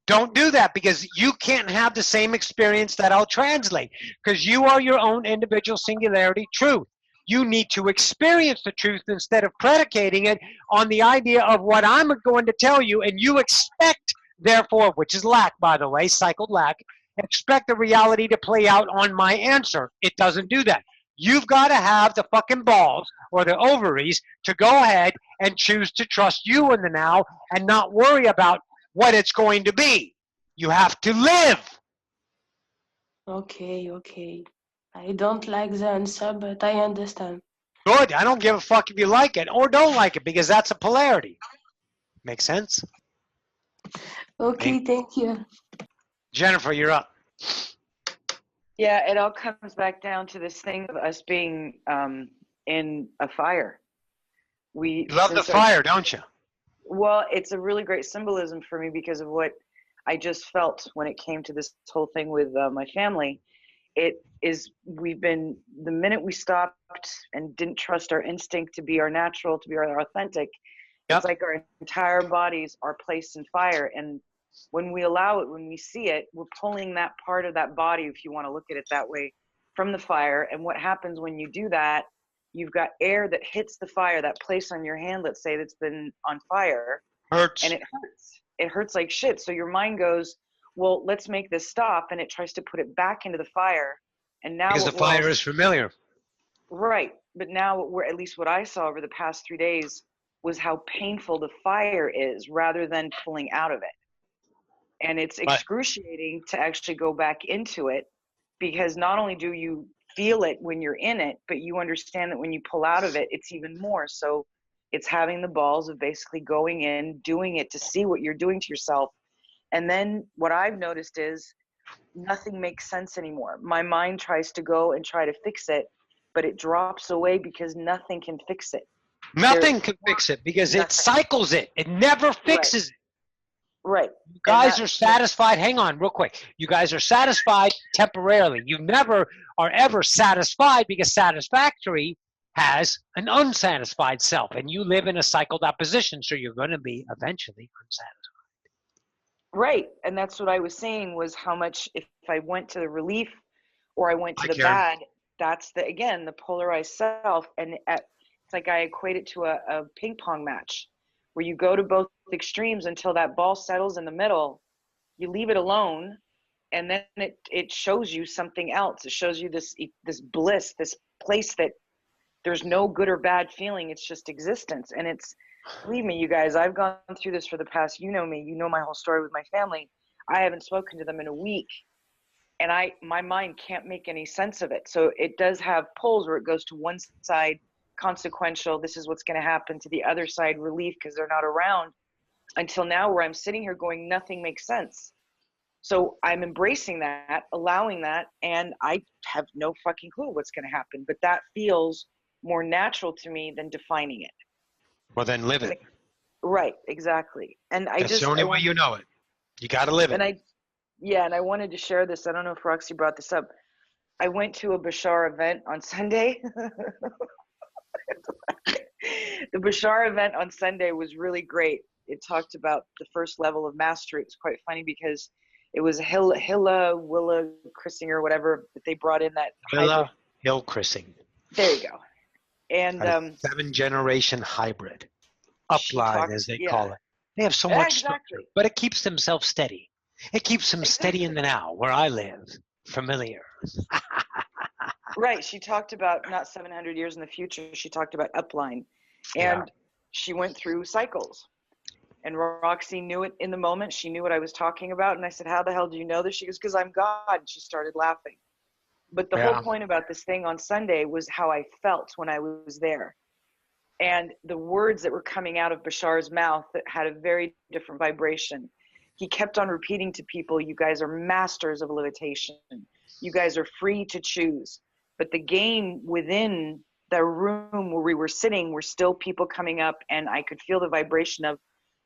Don't do that, because you can't have the same experience that I'll translate, because you are your own individual singularity truth. You need to experience the truth instead of predicating it on the idea of what I'm going to tell you, and you expect, therefore, which is lack, by the way, cycled lack, expect the reality to play out on my answer. It doesn't do that. You've got to have the fucking balls or the ovaries to go ahead and choose to trust you in the now and not worry about what it's going to be. You have to live. Okay. I don't like the answer, but I understand. Good. I don't give a fuck if you like it or don't like it, because that's a polarity. Make sense? Okay, thank you. Jennifer, you're up. Yeah, it all comes back down to this thing of us being in a fire. You love the fire, don't you? Well, it's a really great symbolism for me because of what I just felt when it came to this whole thing with my family. It is, the minute we stopped and didn't trust our instinct to be our natural, to be our authentic, it's like our entire bodies are placed in fire. And when we allow it, when we see it, we're pulling that part of that body, if you want to look at it that way, from the fire. And what happens when you do that, you've got air that hits the fire, that place on your hand, let's say, that's been on fire. Hurts. And it hurts. It hurts like shit. So your mind goes, well, let's make this stop. And it tries to put it back into the fire. And now Because the fire is familiar. Right. But now at least what I saw over the past 3 days was how painful the fire is rather than pulling out of it. And it's excruciating to actually go back into it, because not only do you feel it when you're in it, but you understand that when you pull out of it, it's even more. So it's having the balls of basically going in, doing it to see what you're doing to yourself. And then what I've noticed is nothing makes sense anymore. My mind tries to go and try to fix it, but it drops away because nothing can fix it. Nothing can fix it because it cycles it. It never fixes it. Right. You guys are satisfied. Hang on real quick. You guys are satisfied temporarily. You never are ever satisfied, because satisfactory has an unsatisfied self, and you live in a cycled opposition, so you're going to be eventually unsatisfied. Right. And that's what I was saying, was how much if I went to the relief or I went to the bad, that's the polarized self. And it's like I equate it to a ping pong match where you go to both extremes until that ball settles in the middle. You leave it alone, and then it shows you something else. It shows you this bliss, this place that there's no good or bad feeling. It's just existence. And it's, believe me, you guys, I've gone through this for the past, you know me, you know my whole story with my family. I haven't spoken to them in a week, and my mind can't make any sense of it. So it does have poles where it goes to one side, consequential, this is what's going to happen, to the other side, relief, because they're not around, until now where I'm sitting here going, nothing makes sense. So I'm embracing that, allowing that, and I have no fucking clue what's going to happen. But that feels more natural to me than defining it. Well, then live it. Right, exactly. And That's the only way you know it. You got to live it. And I wanted to share this. I don't know if Roxy brought this up. I went to a Bashar event on Sunday. The Bashar event on Sunday was really great. It talked about the first level of mastery. It was quite funny because it was Willa Chrissing or whatever that they brought in, that Hill Chrissing. There you go. And 7-generation hybrid. Upline, as they call it. They have so much structure, but it keeps themselves steady. It keeps them steady in the now, where I live. Familiar. Right. She talked about not 700 years in the future. She talked about upline. And she went through cycles. And Roxy knew it in the moment. She knew what I was talking about. And I said, how the hell do you know this? She goes, because I'm God. And she started laughing. But the whole point about this thing on Sunday was how I felt when I was there. And the words that were coming out of Bashar's mouth that had a very different vibration. He kept on repeating to people, you guys are masters of levitation. You guys are free to choose. But the game within the room where we were sitting were still people coming up, and I could feel the vibration of,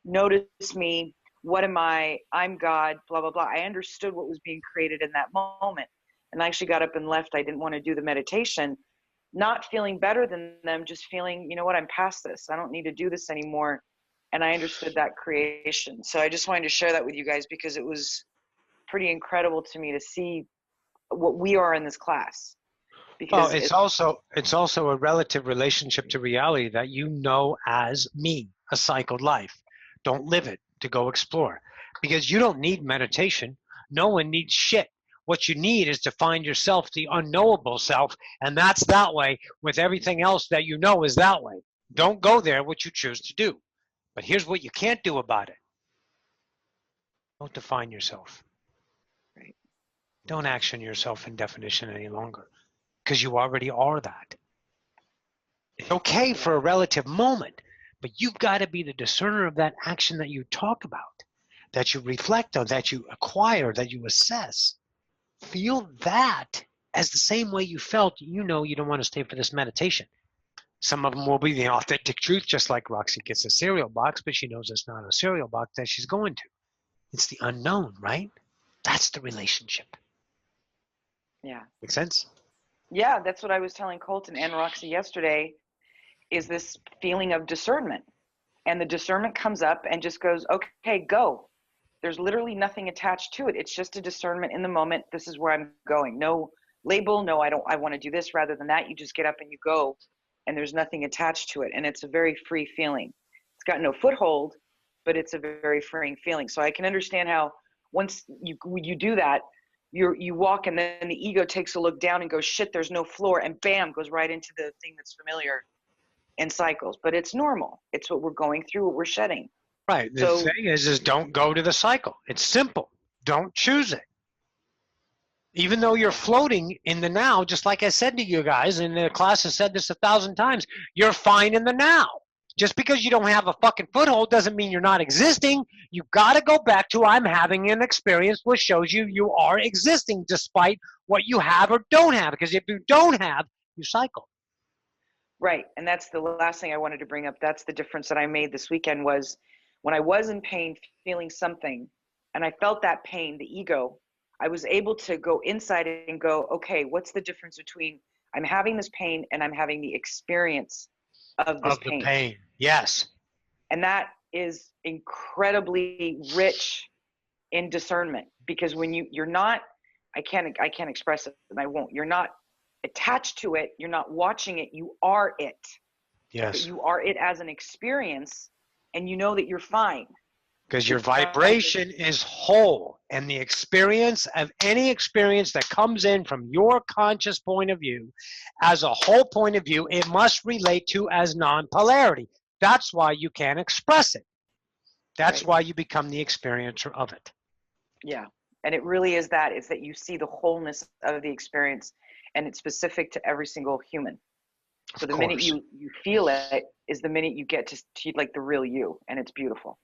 notice me, what am I, I'm God, blah, blah, blah. I understood what was being created in that moment. And I actually got up and left. I didn't want to do the meditation, not feeling better than them, just feeling, you know what, I'm past this. I don't need to do this anymore. And I understood that creation. So I just wanted to share that with you guys because it was pretty incredible to me to see what we are in this class. Because it's also a relative relationship to reality that you know as me, a cycled life. Don't live it to go explore, because you don't need meditation. No one needs shit. What you need is to find yourself, the unknowable self, and that's that way with everything else that you know is that way. Don't go there what you choose to do. But here's what you can't do about it. Don't define yourself. Right. Don't action yourself in definition any longer, because you already are that. It's okay for a relative moment, but you've got to be the discerner of that action that you talk about, that you reflect on, that you acquire, that you assess. Feel that as the same way you felt, you know, you don't want to stay for this meditation. Some of them will be the authentic truth, just like Roxy gets a cereal box, but she knows it's not a cereal box that she's going to. It's the unknown, right? That's the relationship. Yeah. Make sense? Yeah, that's what I was telling Colton and Roxy yesterday, is this feeling of discernment. And the discernment comes up and just goes, okay, go. There's literally nothing attached to it. It's just a discernment in the moment. This is where I'm going. No label. No, I don't. I want to do this rather than that. You just get up and you go, and there's nothing attached to it, and it's a very free feeling. It's got no foothold, but it's a very freeing feeling. So I can understand how once you do that, you walk, and then the ego takes a look down and goes, shit, there's no floor, and bam, goes right into the thing that's familiar and cycles. But it's normal. It's what we're going through, what we're shedding. Right. The thing is don't go to the cycle. It's simple. Don't choose it. Even though you're floating in the now, just like I said to you guys, and the class has said this 1,000 times, you're fine in the now. Just because you don't have a fucking foothold doesn't mean you're not existing. You got to go back to I'm having an experience which shows you you are existing despite what you have or don't have. Because if you don't have, you cycle. Right. And that's the last thing I wanted to bring up. That's the difference that I made this weekend was when I was in pain, feeling something, and I felt that pain, the ego, I was able to go inside and go, okay, what's the difference between I'm having this pain and I'm having the experience of this pain? The pain. Yes. And that is incredibly rich in discernment, because when you're not, I can't express it, and I won't. You're not attached to it. You're not watching it. You are it. Yes. But you are it as an experience, and you know that you're fine. Because your vibration is whole, and the experience of any experience that comes in from your conscious point of view, as a whole point of view, it must relate to as non-polarity. That's why you can't express it. That's why you become the experiencer of it. Yeah, and it really is that. It's that you see the wholeness of the experience, and it's specific to every single human. So the minute you feel it is the minute you get to like the real you, and it's beautiful.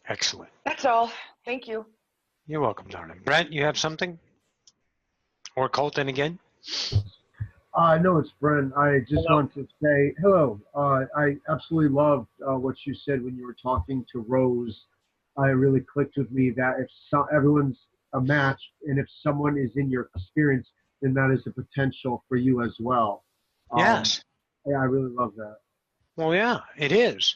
Excellent. That's all. Thank you. You're welcome, darling. Brent, you have something? Or Colton again? No, it's Brent. I just want to say hello. I absolutely loved what you said when you were talking to Rose. It really clicked with me that if everyone's a match, and if someone is in your experience, then that is a potential for you as well. Yes. Yeah, I really love that. Well, yeah, it is.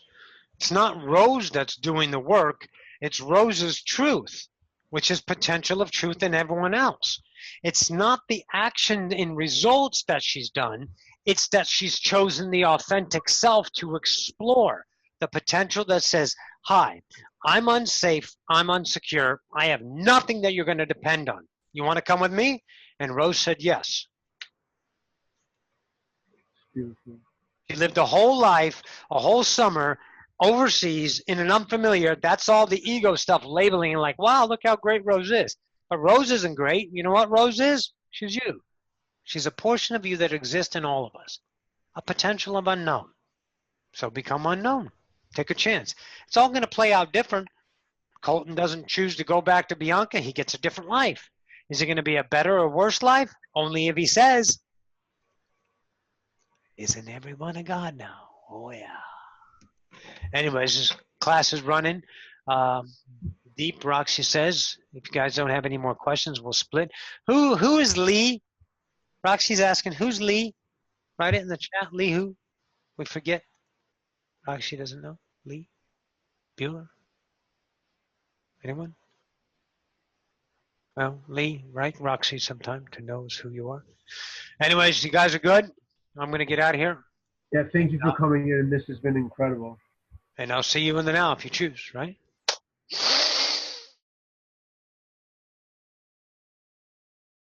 It's not Rose that's doing the work. It's Rose's truth, which is potential of truth in everyone else. It's not the action in results that she's done. It's that she's chosen the authentic self to explore the potential that says, hi, I'm unsafe. I'm unsecure. I have nothing that you're going to depend on. You want to come with me? And Rose said yes. Beautiful. She lived a whole life, a whole summer, overseas in an unfamiliar. That's all the ego stuff, labeling like, wow, look how great Rose is. But Rose isn't great. You know what Rose is? She's you. She's a portion of you that exists in all of us, a potential of unknown. So become unknown. Take a chance. It's all going to play out different. Colton doesn't choose to go back to Bianca. He gets a different life. Is it going to be a better or worse life? Only if he says, isn't everyone a god now? Oh, yeah. Anyways, this class is running. Deep, Roxy says, if you guys don't have any more questions, we'll split. Who is Lee? Roxy's asking, who's Lee? Write it in the chat. Lee who? We forget. Roxy doesn't know. Lee? Bueller? Anyone? Well, Lee, right? Roxy sometime to knows who you are. Anyways, you guys are good? I'm going to get out of here. Yeah, thank you for coming in. This has been incredible. And I'll see you in the now if you choose, right?